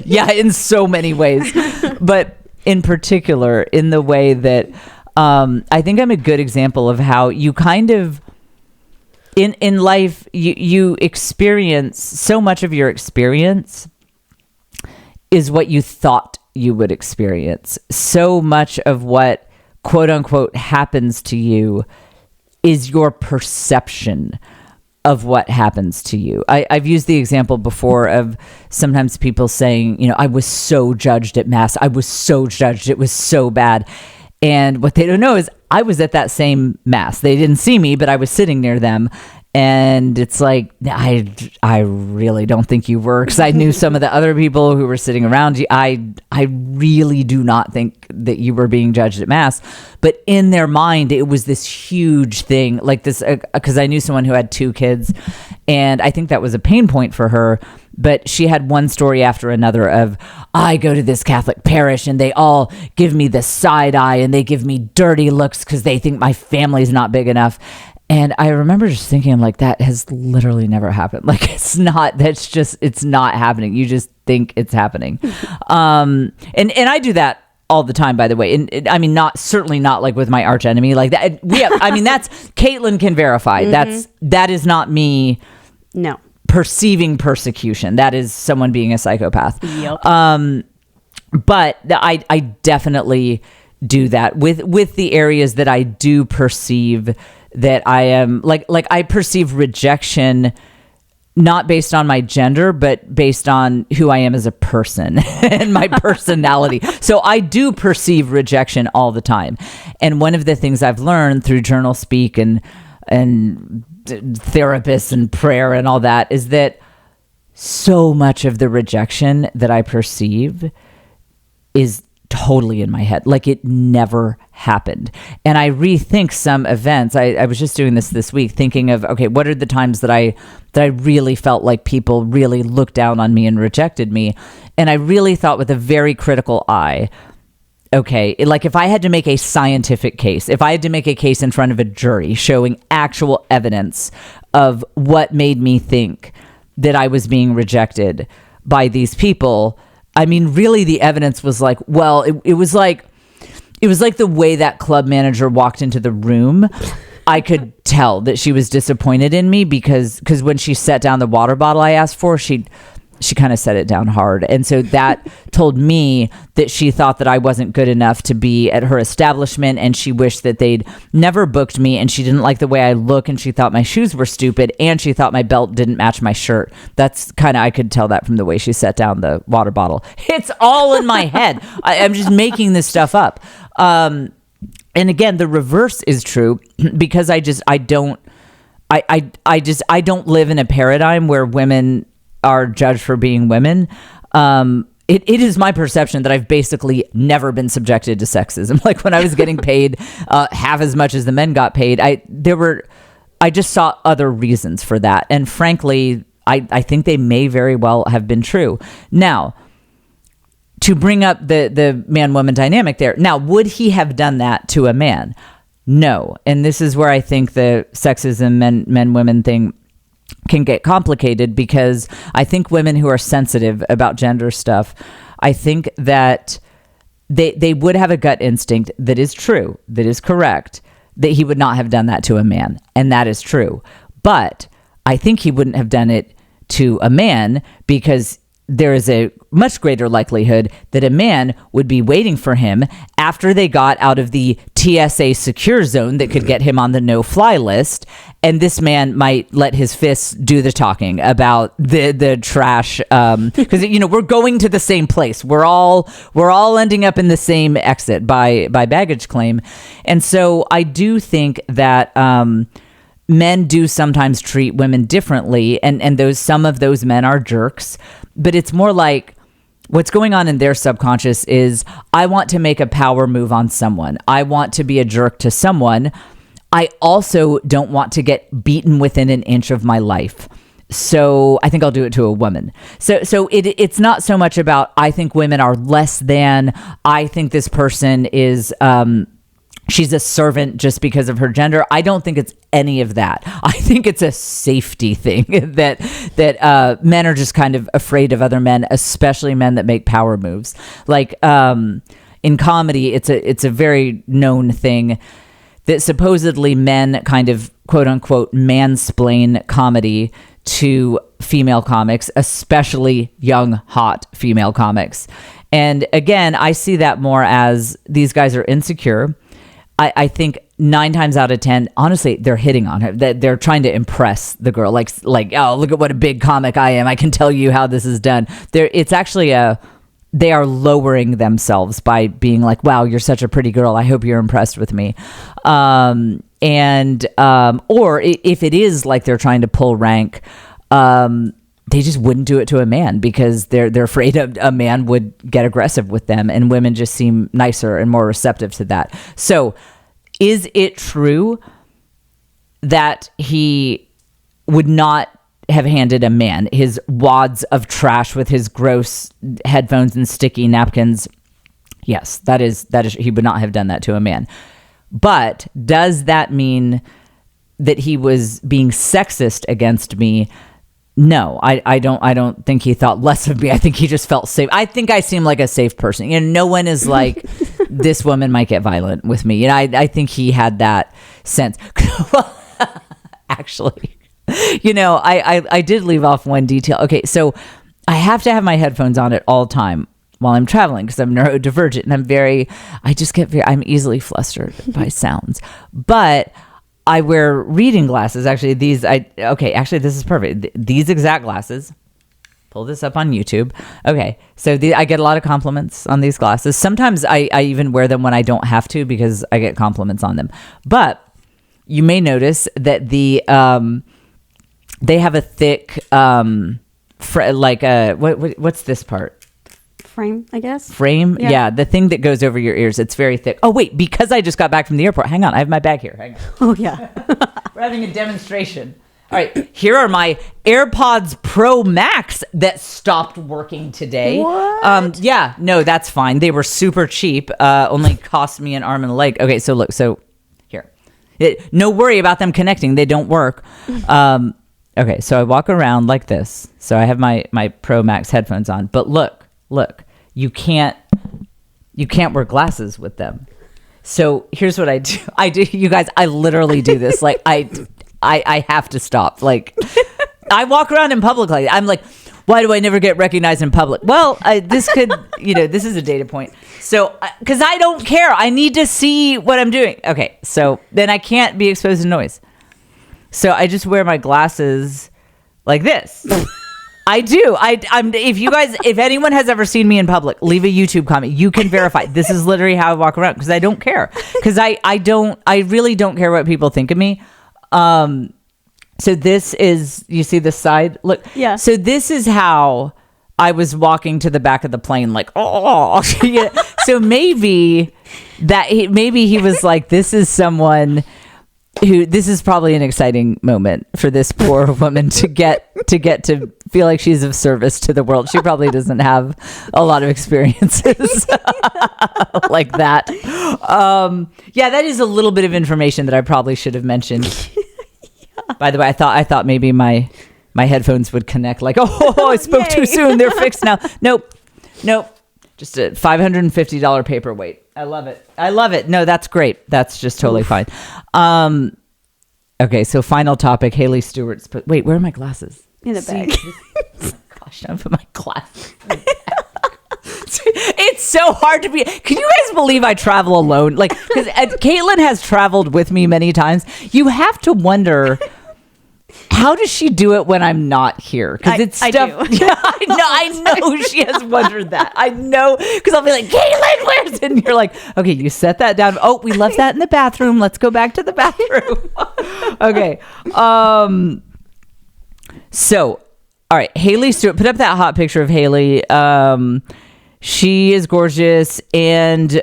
yeah, in so many ways. But in particular, in the way that I think I'm a good example of how you kind of, in life, you experience so much of your experience is what you thought you would experience. So much of what quote unquote happens to you is your perception of what happens to you. I've used the example before of sometimes people saying, I was so judged at Mass. I was so judged. It was so bad. And what they don't know is I was at that same Mass. They didn't see me, but I was sitting near them. And it's like, I really don't think you were, because I knew some of the other people who were sitting around you. I really do not think that you were being judged at Mass. But in their mind, it was this huge thing, like this, because I knew someone who had 2 kids, and I think that was a pain point for her. But she had one story after another of, I go to this Catholic parish and they all give me the side eye and they give me dirty looks because they think my family's not big enough. And I remember just thinking, like, that has literally never happened. Like, it's not happening. You just think it's happening. And I do that all the time, by the way. And I mean, certainly not like with my arch enemy like that. That's Caitlin can verify. That is not me.
No.
Perceiving persecution. That is someone being a psychopath.
Yep.
But I definitely do that with the areas that I do perceive that I am like I perceive rejection not based on my gender, but based on who I am as a person and my personality. So I do perceive rejection all the time. And one of the things I've learned through journal speak and therapists and prayer and all that is that so much of the rejection that I perceive is totally in my head. Like, it never happened. And I rethink some events. I was just doing this week, thinking of, okay, what are the times that I really felt like people really looked down on me and rejected me? And I really thought with a very critical eye, okay, like if I had to make a scientific case, if I had to make a case in front of a jury showing actual evidence of what made me think that I was being rejected by these people, I mean, really the evidence was like, well, it was like the way that club manager walked into the room. I could tell that she was disappointed in me because when she set down the water bottle I asked for, she kind of set it down hard. And so that told me that she thought that I wasn't good enough to be at her establishment, and she wished that they'd never booked me, and she didn't like the way I look, and she thought my shoes were stupid, and she thought my belt didn't match my shirt. That's kind of, I could tell that from the way she set down the water bottle. It's all in my head. I'm just making this stuff up. And again, the reverse is true, because I don't live in a paradigm where women are judged for being women. It is my perception that I've basically never been subjected to sexism. Like, when I was getting paid half as much as the men got paid, I just saw other reasons for that. And frankly, I think they may very well have been true. Now, to bring up the man-woman dynamic there. Now, would he have done that to a man? No. And this is where I think the sexism men-women thing can get complicated, because I think women who are sensitive about gender stuff, I think that they would have a gut instinct that is true, that is correct, that he would not have done that to a man. And that is true. But I think he wouldn't have done it to a man because there is a much greater likelihood that a man would be waiting for him after they got out of the TSA secure zone that could get him on the no-fly list. And this man might let his fists do the talking about the trash. Because, we're going to the same place. We're all ending up in the same exit by baggage claim. And so I do think that men do sometimes treat women differently. And some of those men are jerks. But it's more like what's going on in their subconscious is, I want to make a power move on someone. I want to be a jerk to someone. I also don't want to get beaten within an inch of my life. So I think I'll do it to a woman. So it's not so much about, I think women are less than, I think this person is, she's a servant just because of her gender. I don't think it's any of that. I think it's a safety thing that men are just kind of afraid of other men, especially men that make power moves. Like in comedy, it's a very known thing that supposedly men kind of quote unquote mansplain comedy to female comics, especially young, hot female comics. And again, I see that more as these guys are insecure. I think 9 times out of 10, honestly, they're hitting on her. They're trying to impress the girl. Like, oh, look at what a big comic I am. I can tell you how this is done. It's actually they are lowering themselves by being like, wow, you're such a pretty girl. I hope you're impressed with me. And And or if it is like they're trying to pull rank, they just wouldn't do it to a man because they're afraid a man would get aggressive with them, and women just seem nicer and more receptive to that. So is it true that he would not have handed a man his wads of trash with his gross headphones and sticky napkins? Yes, that is he would not have done that to a man. But does that mean that he was being sexist against me? No, I don't think he thought less of me. I think he just felt safe. I think I seem like a safe person. You know, no one is like, this woman might get violent with me. You know, I think he had that sense. Actually, you know, I did leave off one detail. Okay, so I have to have my headphones on at all time while I'm traveling because I'm neurodivergent and I'm easily flustered by sounds. But I wear reading glasses. Actually, this is perfect. These exact glasses. Pull this up on YouTube. Okay, so I get a lot of compliments on these glasses. Sometimes I even wear them when I don't have to because I get compliments on them. But you may notice that they have a thick what's this part?
Frame, I guess.
Frame? Yeah, the thing that goes over your ears. It's very thick. Oh, wait, because I just got back from the airport. Hang on, I have my bag here. Hang on.
Oh, yeah.
We're having a demonstration. All right, here are my AirPods Pro Max that stopped working today.
What?
Yeah, no, that's fine. They were super cheap. Only cost me an arm and a leg. Okay, so look, here. No worry about them connecting. They don't work. Okay, so I walk around like this. So I have my Pro Max headphones on. But look, you can't wear glasses with them. So here's what I do. You guys, I literally do this. Like I have to stop. Like I walk around in public like I'm like, why do I never get recognized in public? Well, this could, this is a data point. So, because I don't care. I need to see what I'm doing. Okay, so then I can't be exposed to noise. So I just wear my glasses like this. I do. I'm. If anyone has ever seen me in public, leave a YouTube comment. You can verify. This is literally how I walk around because I don't care. Because I really don't care what people think of me. So this is, you see the side? Look.
Yeah.
So this is how I was walking to the back of the plane, like, oh. Yeah. So maybe he was like, this is someone this is probably an exciting moment for this poor woman to get to feel like she's of service to the world. She probably doesn't have a lot of experiences like that. Yeah, that is a little bit of information that I probably should have mentioned. Yeah. By the way, I thought maybe my headphones would connect. Like, I spoke too soon. They're fixed now. Nope. Just a $550 paperweight. I love it. No, that's great. That's just totally fine. Okay, so final topic. Haley Stewart's wait, where are my glasses?
In the bag.
Gosh, I put my glasses in the bag. It's so hard to be. Can you guys believe I travel alone? Like, because Caitlin has traveled with me many times. You have to wonder, how does she do it when I'm not here? Because it's stuff. I do. Yeah, I know she has wondered that. I know, because I'll be like, Caitlin, where's it? And you're like, okay, you set that down. Oh, we left that in the bathroom. Let's go back to the bathroom. Okay. So, all right, Haley Stewart, put up that hot picture of Haley. She is gorgeous, and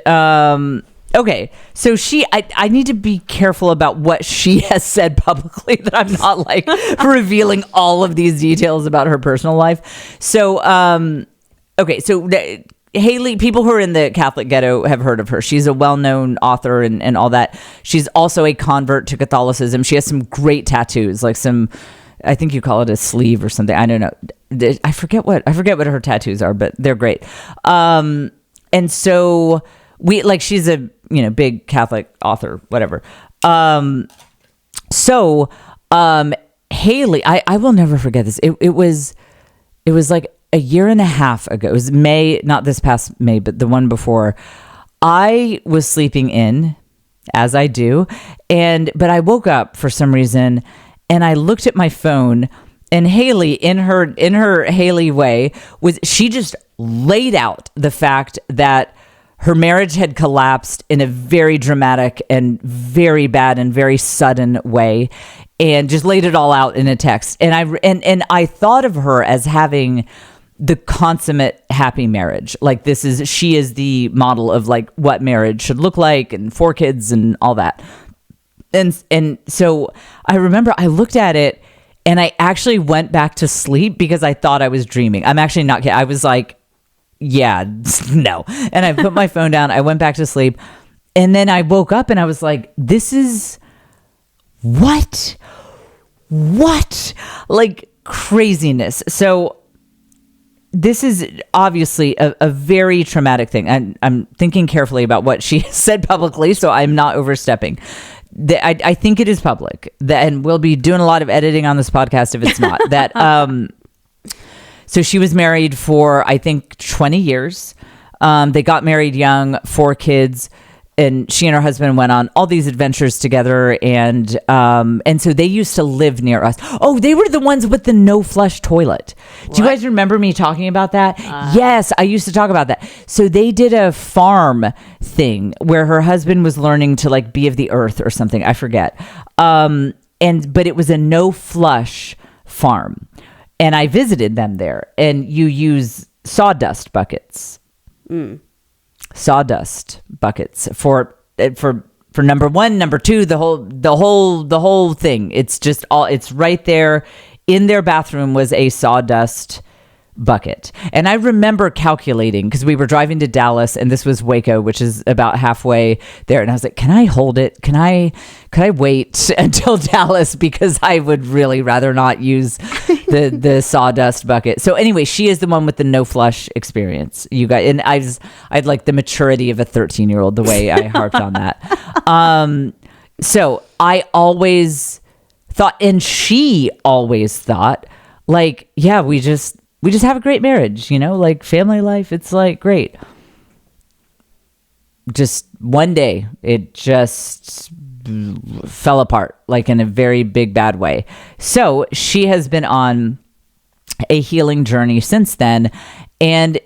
okay, so I need to be careful about what she has said publicly, that I'm not like revealing all of these details about her personal life. So, okay, so Haley, people who are in the Catholic ghetto have heard of her. She's a well-known author and all that. She's also a convert to Catholicism. She has some great tattoos, like some, I think you call it a sleeve or something. I don't know. I forget what her tattoos are, but they're great. And so she's a, big Catholic author, whatever. So Haley, I will never forget this. It was like a year and a half ago. It was May, not this past May, but the one before. I was sleeping in, as I do, but I woke up for some reason, and I looked at my phone, and Haley, in her Haley way, she just laid out the fact that her marriage had collapsed in a very dramatic and very bad and very sudden way, and just laid it all out in a text. And I thought of her as having the consummate happy marriage. Like she is the model of like what marriage should look like, and 4 kids and all that. And so I remember I looked at it and I actually went back to sleep because I thought I was dreaming. I'm actually not kidding. I was like, yeah, no. And I put my phone down. I went back to sleep. And then I woke up and I was like, this is what? Like craziness. So this is obviously a very traumatic thing. I'm thinking carefully about what she said publicly, so I'm not overstepping. I think it is public, and we'll be doing a lot of editing on this podcast if it's not. So she was married for, I think, 20 years. They got married young, 4 kids, and she and her husband went on all these adventures together. And so they used to live near us. Oh, they were the ones with the no flush toilet. What? Do you guys remember me talking about that? Yes, I used to talk about that. So they did a farm thing where her husband was learning to like be of the earth or something. I forget. But it was a no flush farm. And I visited them there, and you use sawdust buckets. Sawdust buckets for number 1, number 2, the whole thing. It's just it's right there in their bathroom was a sawdust bucket. And I remember calculating, because we were driving to Dallas, and this was Waco, which is about halfway there. And I was like, can I hold it? Could I wait until Dallas? Because I would really rather not use the sawdust bucket. So anyway, she is the one with the no flush experience. You guys, and I had like the maturity of a 13-year-old, the way I harped on that. So I always thought, and she always thought, like, yeah, we just have a great marriage, like family life. It's like great. Just one day, it just fell apart, like in a very big, bad way. So she has been on a healing journey since then. And,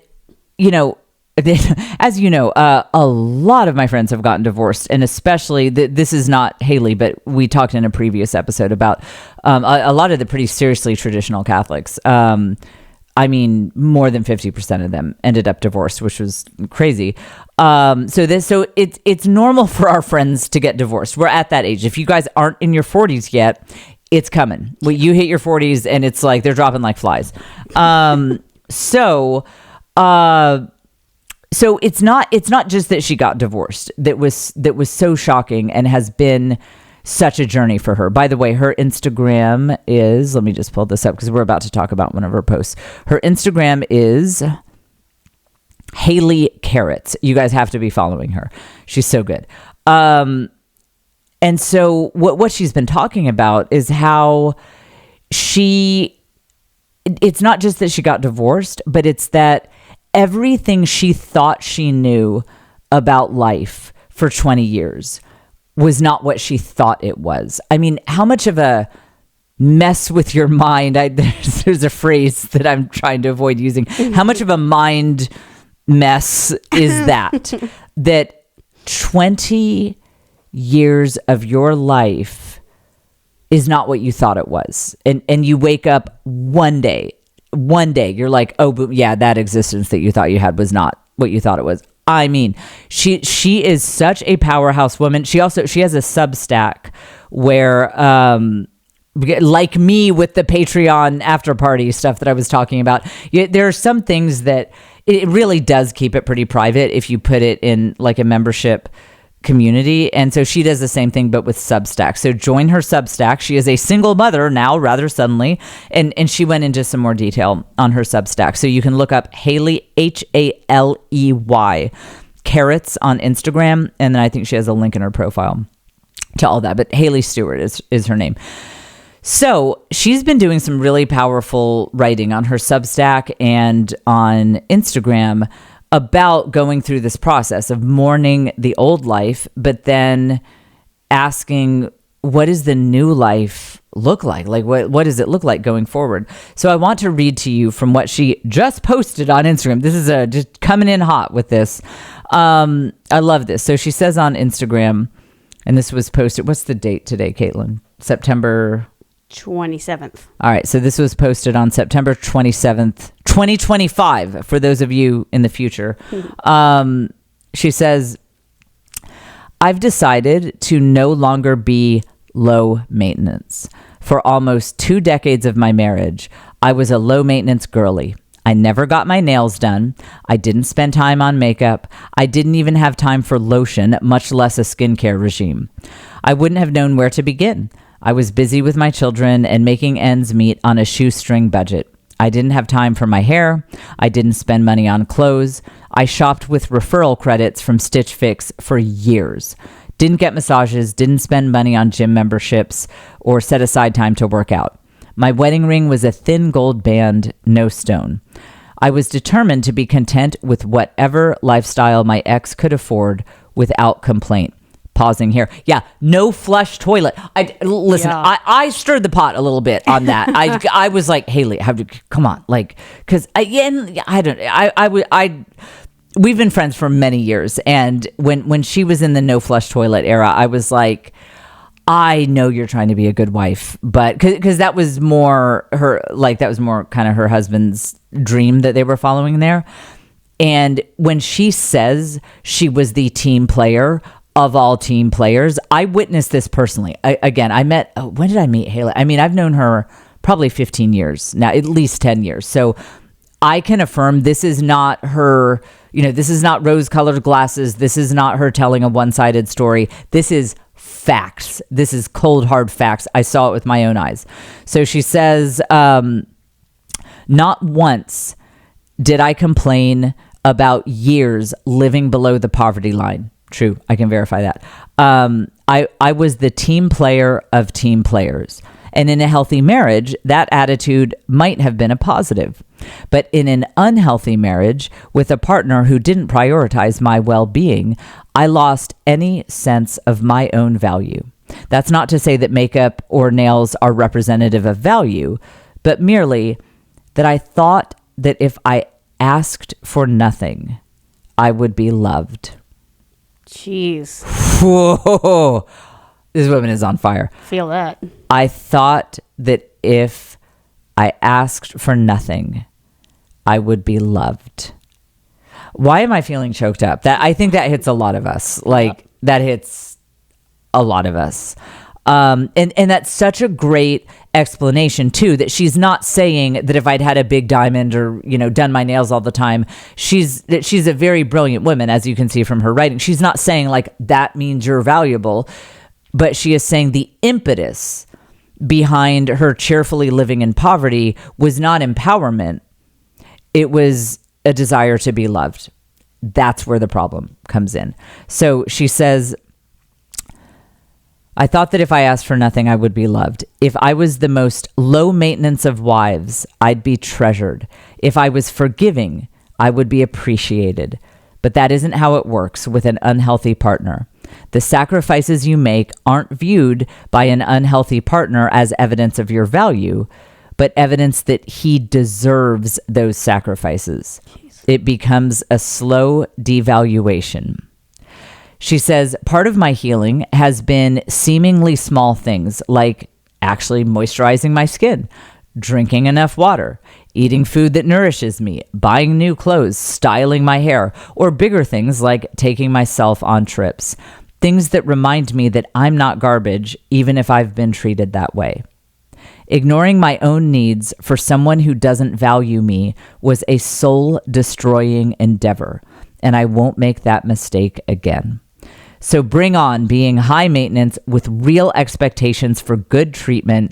as you know, a lot of my friends have gotten divorced, and especially this is not Haley, but we talked in a previous episode about a lot of the pretty seriously traditional Catholics. I mean, more than 50% of them ended up divorced, which was crazy. So it's normal for our friends to get divorced. We're at that age. If you guys aren't in your 40s yet, it's coming. Well, you hit your 40s and it's like they're dropping like flies. So it's not just that she got divorced that was so shocking and has been such a journey for her. By the way, her Instagram is, let me just pull this up because we're about to talk about one of her posts. Her Instagram is Haley Carrots. You guys have to be following her. She's so good. And so what she's been talking about is how it's not just that she got divorced, but it's that everything she thought she knew about life for 20 years was not what she thought it was. I mean, how much of a mess with your mind, there's a phrase that I'm trying to avoid using. How much of a mind mess is that 20 years of your life is not what you thought it was. And you wake up one day, you're like, oh, yeah, that existence that you thought you had was not what you thought it was. I mean, she is such a powerhouse woman. She has a Substack where, like me with the Patreon after party stuff that I was talking about, there are some things that it really does keep it pretty private if you put it in like a membership community. And so she does the same thing, but with Substack. So join her Substack. She is a single mother now, rather suddenly. And she went into some more detail on her Substack. So you can look up Haley, Haley, Carrots on Instagram. And then I think she has a link in her profile to all that. But Haley Stewart is her name. So she's been doing some really powerful writing on her Substack and on Instagram about going through this process of mourning the old life, but then asking what does the new life look like? Like, what does it look like going forward? So I want to read to you from what she just posted on Instagram. This is just coming in hot with this. I love this. So she says on Instagram, and this was posted. What's the date today, Caitlin? September
27th.
All right. So this was posted on September 27th, 2025, for those of you in the future. She says, I've decided to no longer be low maintenance. For almost 2 decades of my marriage, I was a low maintenance girly. I never got my nails done. I didn't spend time on makeup. I didn't even have time for lotion, much less a skincare regime. I wouldn't have known where to begin. I was busy with my children and making ends meet on a shoestring budget. I didn't have time for my hair. I didn't spend money on clothes. I shopped with referral credits from Stitch Fix for years. Didn't get massages, didn't spend money on gym memberships or set aside time to work out. My wedding ring was a thin gold band, no stone. I was determined to be content with whatever lifestyle my ex could afford without complaint. Pausing here. Yeah, no flush toilet. I stirred the pot a little bit on that. I was like, Haley, come on, like, because we've been friends for many years, and when she was in the no flush toilet era, I was like, I know you're trying to be a good wife, but because that was more kind of her husband's dream that they were following there. And when she says she was the team player of all team players, I witnessed this personally. When did I meet Haley? I mean, I've known her probably 15 years now, at least 10 years. So I can affirm this is not her, this is not rose-colored glasses. This is not her telling a one-sided story. This is facts. This is cold, hard facts. I saw it with my own eyes. So she says, not once did I complain about years living below the poverty line. True. I can verify that. I was the team player of team players. And in a healthy marriage, that attitude might have been a positive. But in an unhealthy marriage with a partner who didn't prioritize my well-being, I lost any sense of my own value. That's not to say that makeup or nails are representative of value, but merely that I thought that if I asked for nothing, I would be loved.
Jeez.
Whoa. This woman is on fire.
Feel that.
I thought that if I asked for nothing, I would be loved. Why am I feeling choked up? I think that hits a lot of us. That hits a lot of us. And that's such a great explanation too, that she's not saying that if I'd had a big diamond or, done my nails all the time, she's a very brilliant woman, as you can see from her writing. She's not saying like that means you're valuable, but she is saying the impetus behind her cheerfully living in poverty was not empowerment. It was a desire to be loved. That's where the problem comes in. So she says, I thought that if I asked for nothing, I would be loved. If I was the most low maintenance of wives, I'd be treasured. If I was forgiving, I would be appreciated. But that isn't how it works with an unhealthy partner. The sacrifices you make aren't viewed by an unhealthy partner as evidence of your value, but evidence that he deserves those sacrifices. Jeez. It becomes a slow devaluation. She says, part of my healing has been seemingly small things like actually moisturizing my skin, drinking enough water, eating food that nourishes me, buying new clothes, styling my hair, or bigger things like taking myself on trips. Things that remind me that I'm not garbage, even if I've been treated that way. Ignoring my own needs for someone who doesn't value me was a soul-destroying endeavor, and I won't make that mistake again. So bring on being high maintenance with real expectations for good treatment,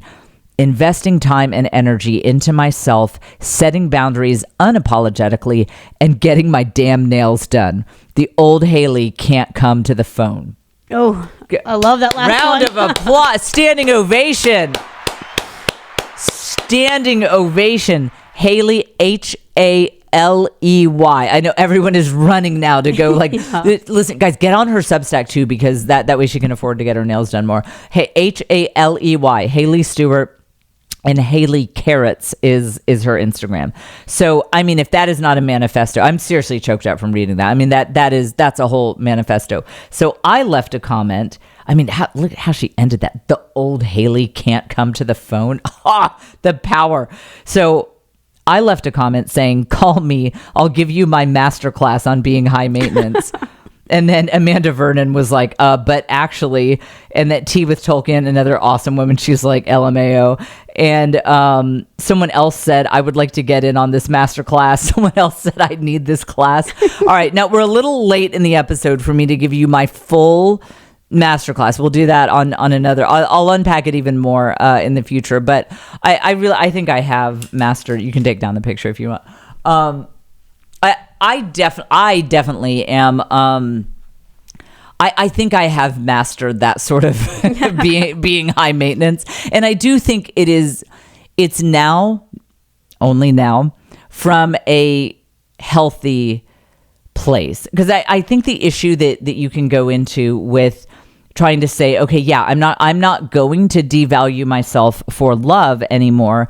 investing time and energy into myself, setting boundaries unapologetically, and getting my damn nails done. The old Haley can't come to the phone.
Oh, I love that last
round
one.
of applause. Standing ovation. Standing ovation. Haley, Haley. I know everyone is running now to go like, listen, guys, get on her Substack too, because that way she can afford to get her nails done more. Hey, Haley, Haley Stewart. And Haley Carrots is her Instagram. So, I mean, if that is not a manifesto, I'm seriously choked up from reading that. I mean, that's a whole manifesto. So I left a comment. I mean, look at how she ended that. The old Haley can't come to the phone. The power. So I left a comment saying, call me. I'll give you my masterclass on being high maintenance. And then Amanda Vernon was like, but actually, and that Tea with Tolkien, another awesome woman, she's like, LMAO. And someone else said, I would like to get in on this masterclass. Someone else said, I need this class. All right, now we're a little late in the episode for me to give you my full masterclass. We'll do that on another. I'll unpack it even more in the future. But I think I have mastered. You can take down the picture if you want. I definitely am. I think I have mastered that sort of being high maintenance, and I do think it's now, only now, from a healthy place, because I think the issue that you can go into with trying to say, okay, yeah, I'm not going to devalue myself for love anymore.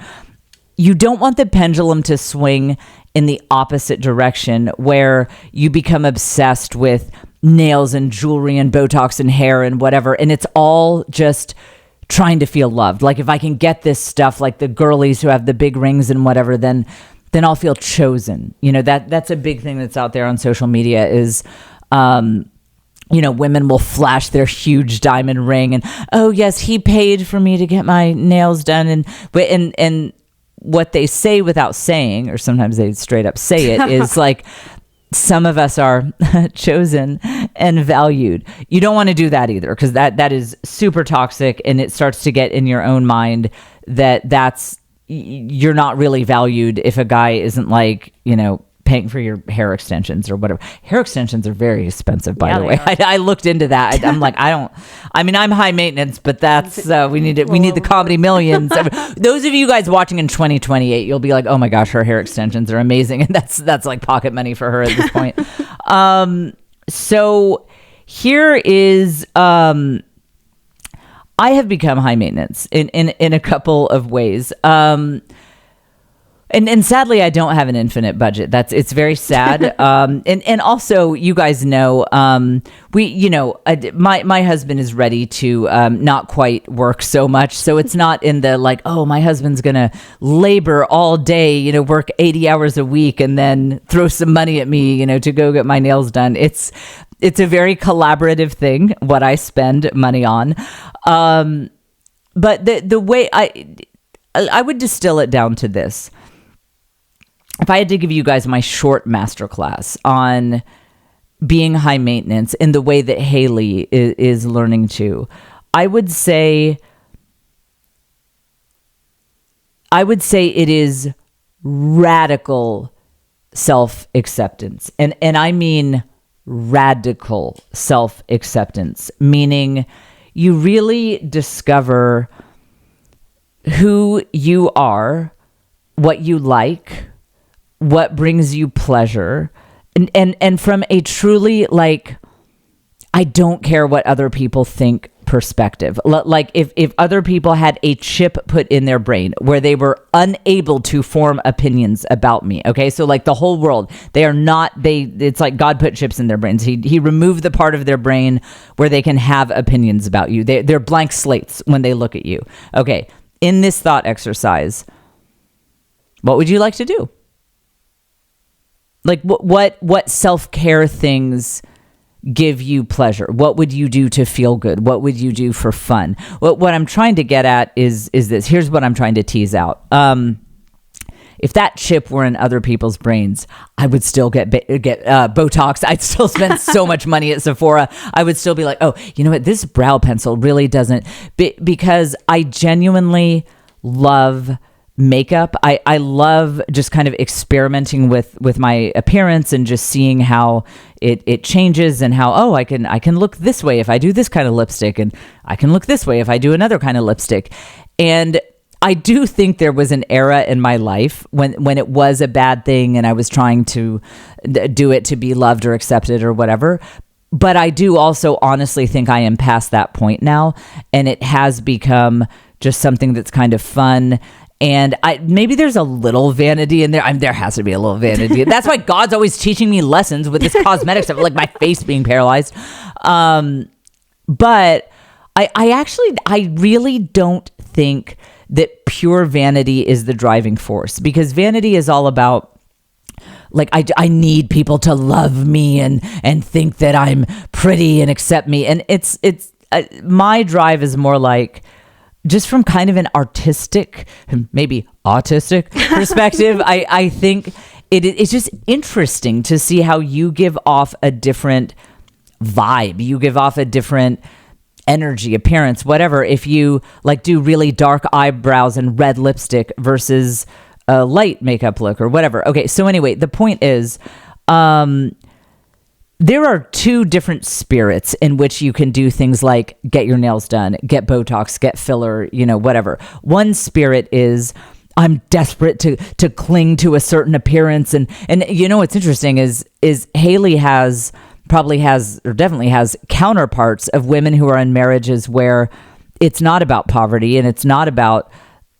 You don't want the pendulum to swing in the opposite direction, where you become obsessed with nails and jewelry and Botox and hair and whatever. And it's all just trying to feel loved. Like, if I can get this stuff, like the girlies who have the big rings and whatever, then I'll feel chosen. You know, that's a big thing that's out there on social media is, you know, women will flash their huge diamond ring and, oh yes, he paid for me to get my nails done. And what they say without saying, or sometimes they straight up say it, is like, some of us are chosen and valued. You don't want to do that either, because that is super toxic, and it starts to get in your own mind that's you're not really valued if a guy isn't, like, you know, paying for your hair extensions or whatever. Hair extensions are very expensive, by the way. I looked into that. I'm like, I'm high maintenance, but that's we need the comedy millions. Those of you guys watching in 2028, you'll be like, oh my gosh, her hair extensions are amazing, and that's like pocket money for her at this point. So here is I have become high maintenance in a couple of ways. And sadly, I don't have an infinite budget. It's very sad. And also, you guys know, my husband is ready to not quite work so much. So it's not in the like, oh, my husband's going to labor all day, you know, work 80 hours a week and then throw some money at me, you know, to go get my nails done. It's a very collaborative thing, what I spend money on. But the way I would distill it down to this. If I had to give you guys my short masterclass on being high maintenance in the way that Haley is learning to, I would say it is radical self-acceptance. And I mean radical self-acceptance, meaning you really discover who you are, what you like, what brings you pleasure, and from a truly, like, I don't care what other people think perspective. Like, if other people had a chip put in their brain where they were unable to form opinions about me, okay, so like the whole world, it's like God put chips in their brains. He removed the part of their brain where they can have opinions about you. They're blank slates when they look at you. Okay, in this thought exercise, what would you like to do? Like, what self-care things give you pleasure? What would you do to feel good? What would you do for fun? What I'm trying to get at is this. Here's what I'm trying to tease out. If that chip were in other people's brains, I would still get Botox. I'd still spend so much money at Sephora. I would still be like, oh, you know what? This brow pencil really doesn't, because I genuinely love makeup. I love just kind of experimenting with my appearance and just seeing how it changes, and how, oh, I can look this way if I do this kind of lipstick, and I can look this way if I do another kind of lipstick. And I do think there was an era in my life when it was a bad thing and I was trying to do it to be loved or accepted or whatever. But I do also honestly think I am past that point now, and it has become just something that's kind of fun. And maybe there's a little vanity in there. There has to be a little vanity. That's why God's always teaching me lessons with this cosmetic stuff, like my face being paralyzed. But I really don't think that pure vanity is the driving force, because vanity is all about, like, I need people to love me and think that I'm pretty and accept me. And it's my drive is more like, just from kind of an artistic, maybe autistic perspective, I think it's just interesting to see how you give off a different vibe. You give off a different energy, appearance, whatever, if you like do really dark eyebrows and red lipstick versus a light makeup look or whatever. Okay, so anyway, the point is, there are two different spirits in which you can do things like get your nails done, get Botox, get filler, whatever. One spirit is, I'm desperate to cling to a certain appearance. And what's interesting is Haley definitely has counterparts of women who are in marriages where it's not about poverty and it's not about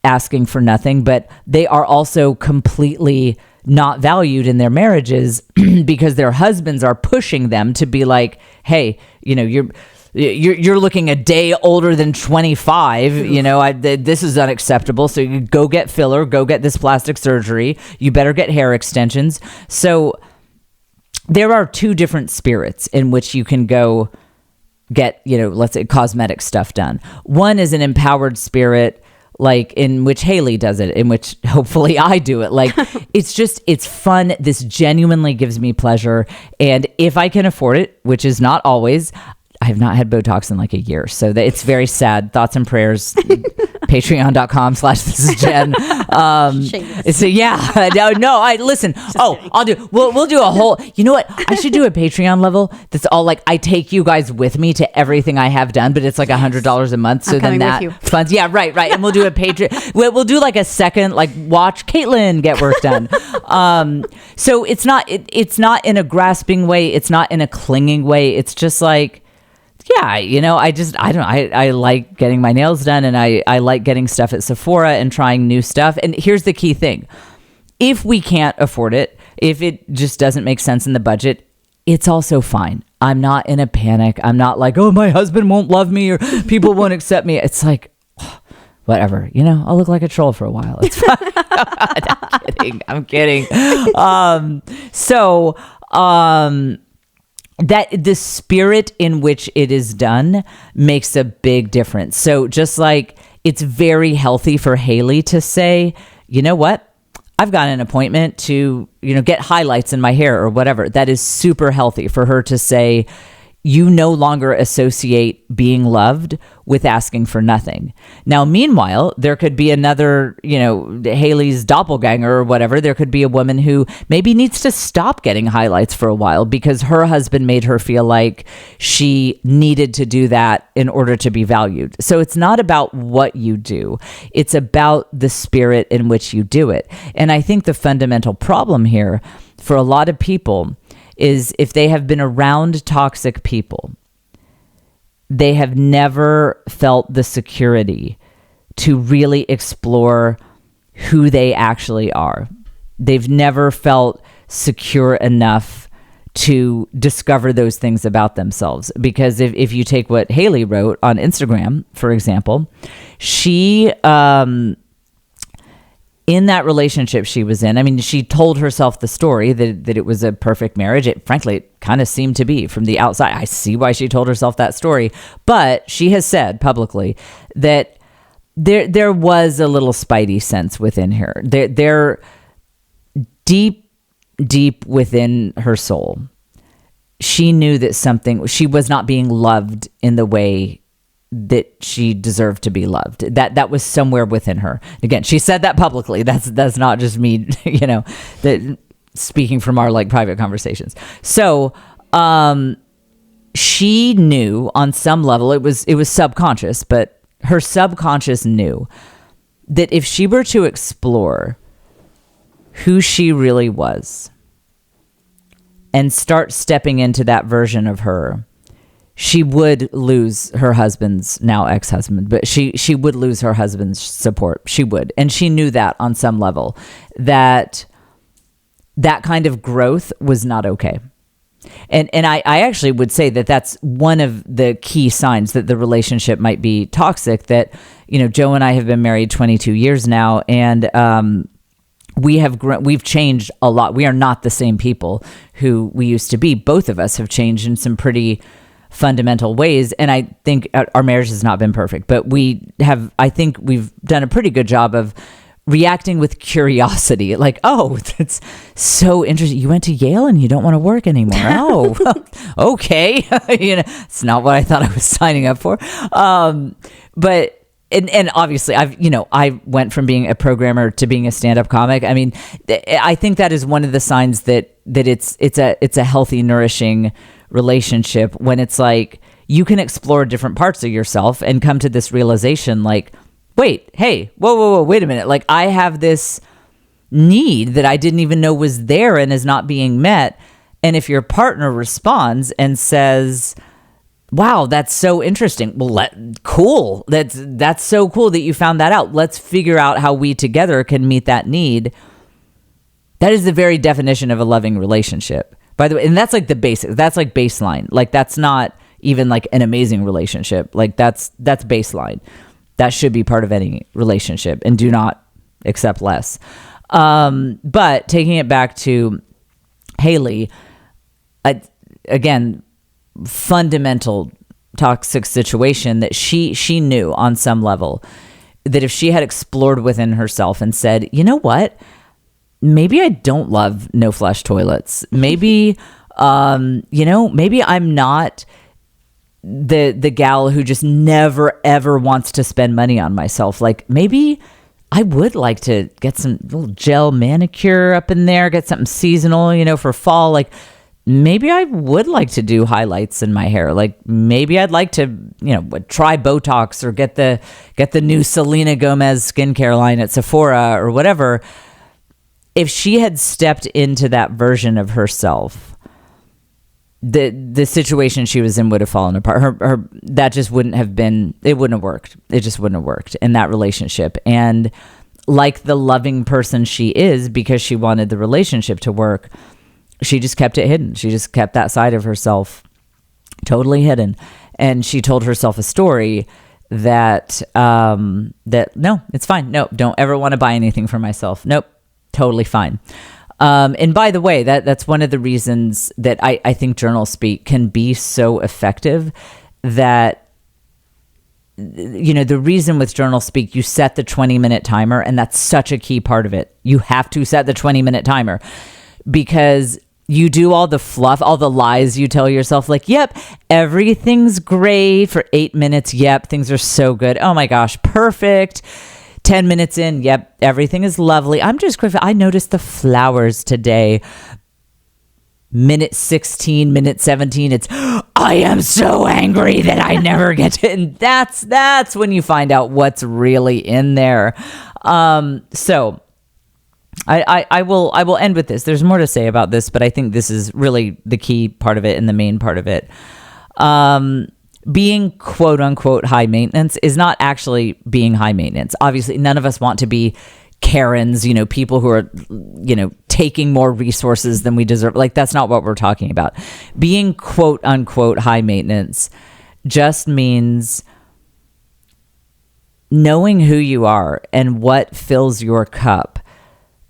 asking for nothing, but they are also completely not valued in their marriages because their husbands are pushing them to be like, hey, you're looking a day older than 25. This is unacceptable. So you go get filler, go get this plastic surgery. You better get hair extensions. So there are two different spirits in which you can go get, let's say cosmetic stuff done. One is an empowered spirit, like in which Haley does it, in which hopefully I do it. Like, it's fun. This genuinely gives me pleasure. And if I can afford it, which is not always, I have not had Botox in like a year. So it's very sad. Thoughts and prayers, patreon.com/this is Jen. So yeah, no, listen. We'll do a whole, you know what? I should do a Patreon level. That's all like, I take you guys with me to everything I have done, but it's like $100 a month. So then that funds. Yeah, right. And we'll do a Patreon. We'll do like a second, like watch Caitlin get work done. So it's not in a grasping way. It's not in a clinging way. It's just like, yeah, I like getting my nails done, and I like getting stuff at Sephora and trying new stuff. And here's the key thing. If we can't afford it, if it just doesn't make sense in the budget, it's also fine. I'm not in a panic. I'm not like, oh, my husband won't love me or people won't accept me. It's like, whatever, I'll look like a troll for a while. It's fine. I'm kidding. That the spirit in which it is done makes a big difference. So just like it's very healthy for Haley to say, you know what? I've got an appointment to, get highlights in my hair or whatever. That is super healthy for her to say, you no longer associate being loved with asking for nothing. Now, meanwhile, there could be another, Haley's doppelganger or whatever. There could be a woman who maybe needs to stop getting highlights for a while because her husband made her feel like she needed to do that in order to be valued. So it's not about what you do. It's about the spirit in which you do it. And I think the fundamental problem here for a lot of people is if they have been around toxic people, they have never felt the security to really explore who they actually are. They've never felt secure enough to discover those things about themselves. Because if you take what Haley wrote on Instagram, for example, she... in that relationship she was in, she told herself the story that it was a perfect marriage. It kind of seemed to be from the outside. I see why she told herself that story. But she has said publicly that there was a little spidey sense within her. There deep within her soul, she knew that she was not being loved in the way that she deserved to be loved. That was somewhere within her. Again, she said that publicly. That's not just me, that speaking from our like private conversations. So, she knew on some level, it was subconscious, but her subconscious knew that if she were to explore who she really was and start stepping into that version of her, she would lose her husband's, now ex-husband, but she would lose her husband's support. She would. And she knew that on some level, that kind of growth was not okay. And I actually would say that that's one of the key signs that the relationship might be toxic, that, you know, Joe and I have been married 22 years now, and we've changed a lot. We are not the same people who we used to be. Both of us have changed in some pretty fundamental ways. And I think our marriage has not been perfect, but I think we've done a pretty good job of reacting with curiosity. Like, oh, that's so interesting. You went to Yale and you don't want to work anymore. Oh, okay. You know, it's not what I thought I was signing up for. But and obviously I went from being a programmer to being a stand-up comic. I mean, I think that is one of the signs that it's a healthy, nourishing relationship, when it's like you can explore different parts of yourself and come to this realization, like, wait, hey, whoa, wait a minute. Like, I have this need that I didn't even know was there and is not being met. And if your partner responds and says, wow, that's so interesting. Well, cool. That's so cool that you found that out. Let's figure out how we together can meet that need. That is the very definition of a loving relationship, by the way. And that's like the basic. That's like baseline. Like, that's not even like an amazing relationship. Like, that's baseline. That should be part of any relationship, and do not accept less. But taking it back to Haley, again, fundamental toxic situation that she knew on some level, that if she had explored within herself and said, you know what, maybe I don't love no flush toilets. Maybe, maybe I'm not the gal who just never ever wants to spend money on myself. Like, maybe I would like to get some little gel manicure up in there, get something seasonal, for fall. Like, maybe I would like to do highlights in my hair. Like, maybe I'd like to, try Botox or get the new Selena Gomez skincare line at Sephora or whatever. If she had stepped into that version of herself, the situation she was in would have fallen apart. Her that just wouldn't have been. It wouldn't have worked. It just wouldn't have worked in that relationship. And like the loving person she is, because she wanted the relationship to work, she just kept it hidden. She just kept that side of herself totally hidden. And she told herself a story that no, it's fine. No, don't ever want to buy anything for myself. Nope, totally fine. And by the way, that's one of the reasons that I think journal speak can be so effective. That, the reason with journal speak, you set the 20-minute timer, and that's such a key part of it. You have to set the 20-minute timer, because you do all the fluff, all the lies you tell yourself, like, yep, everything's great for 8 minutes. Yep, things are so good. Oh my gosh, perfect. 10 minutes in, yep, everything is lovely. I'm just grateful. I noticed the flowers today. Minute 16, minute 17, it's, I am so angry that I never get to, and that's when you find out what's really in there. So I will end with this. There's more to say about this, but I think this is really the key part of it and the main part of it. Being quote unquote high maintenance is not actually being high maintenance. Obviously, none of us want to be Karens, people who are, taking more resources than we deserve. Like, that's not what we're talking about. Being quote unquote high maintenance just means knowing who you are and what fills your cup,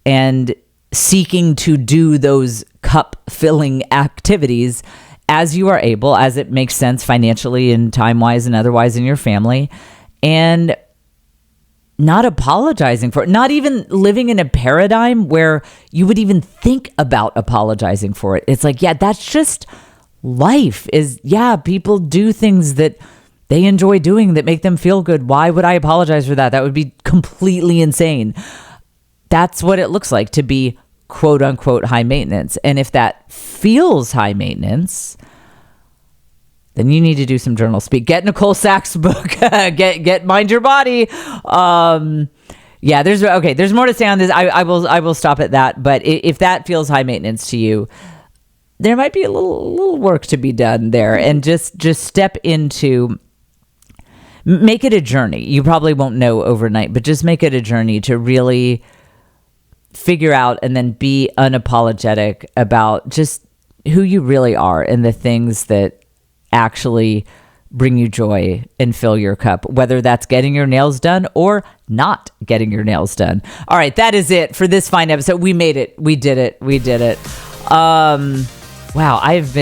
and seeking to do those cup filling activities as you are able, as it makes sense financially and time-wise and otherwise in your family, and not apologizing for it, not even living in a paradigm where you would even think about apologizing for it. It's like, yeah, that's just life. People do things that they enjoy doing that make them feel good. Why would I apologize for that? That would be completely insane. That's what it looks like to be quote unquote high maintenance. And if that feels high maintenance, then you need to do some journal speak. Get Nicole Sachs' book. Get Mind Your Body. Yeah, there's more to say on this. I will stop at that. But if that feels high maintenance to you, there might be a little work to be done there, and just step into. Make it a journey. You probably won't know overnight, but just make it a journey to really figure out and then be unapologetic about just who you really are and the things that actually bring you joy and fill your cup, whether that's getting your nails done or not getting your nails done. All right, that is it for this fine episode. We made it. We did it. Wow, I have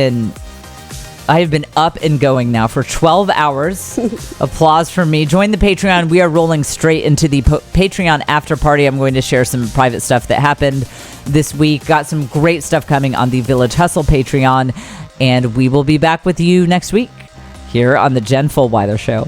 been up and going now for 12 hours. Applause for me. Join the Patreon. We are rolling straight into the Patreon after party. I'm going to share some private stuff that happened this week. Got some great stuff coming on the Village Hustle Patreon. And we will be back with you next week here on the Jen Fulwiler Show.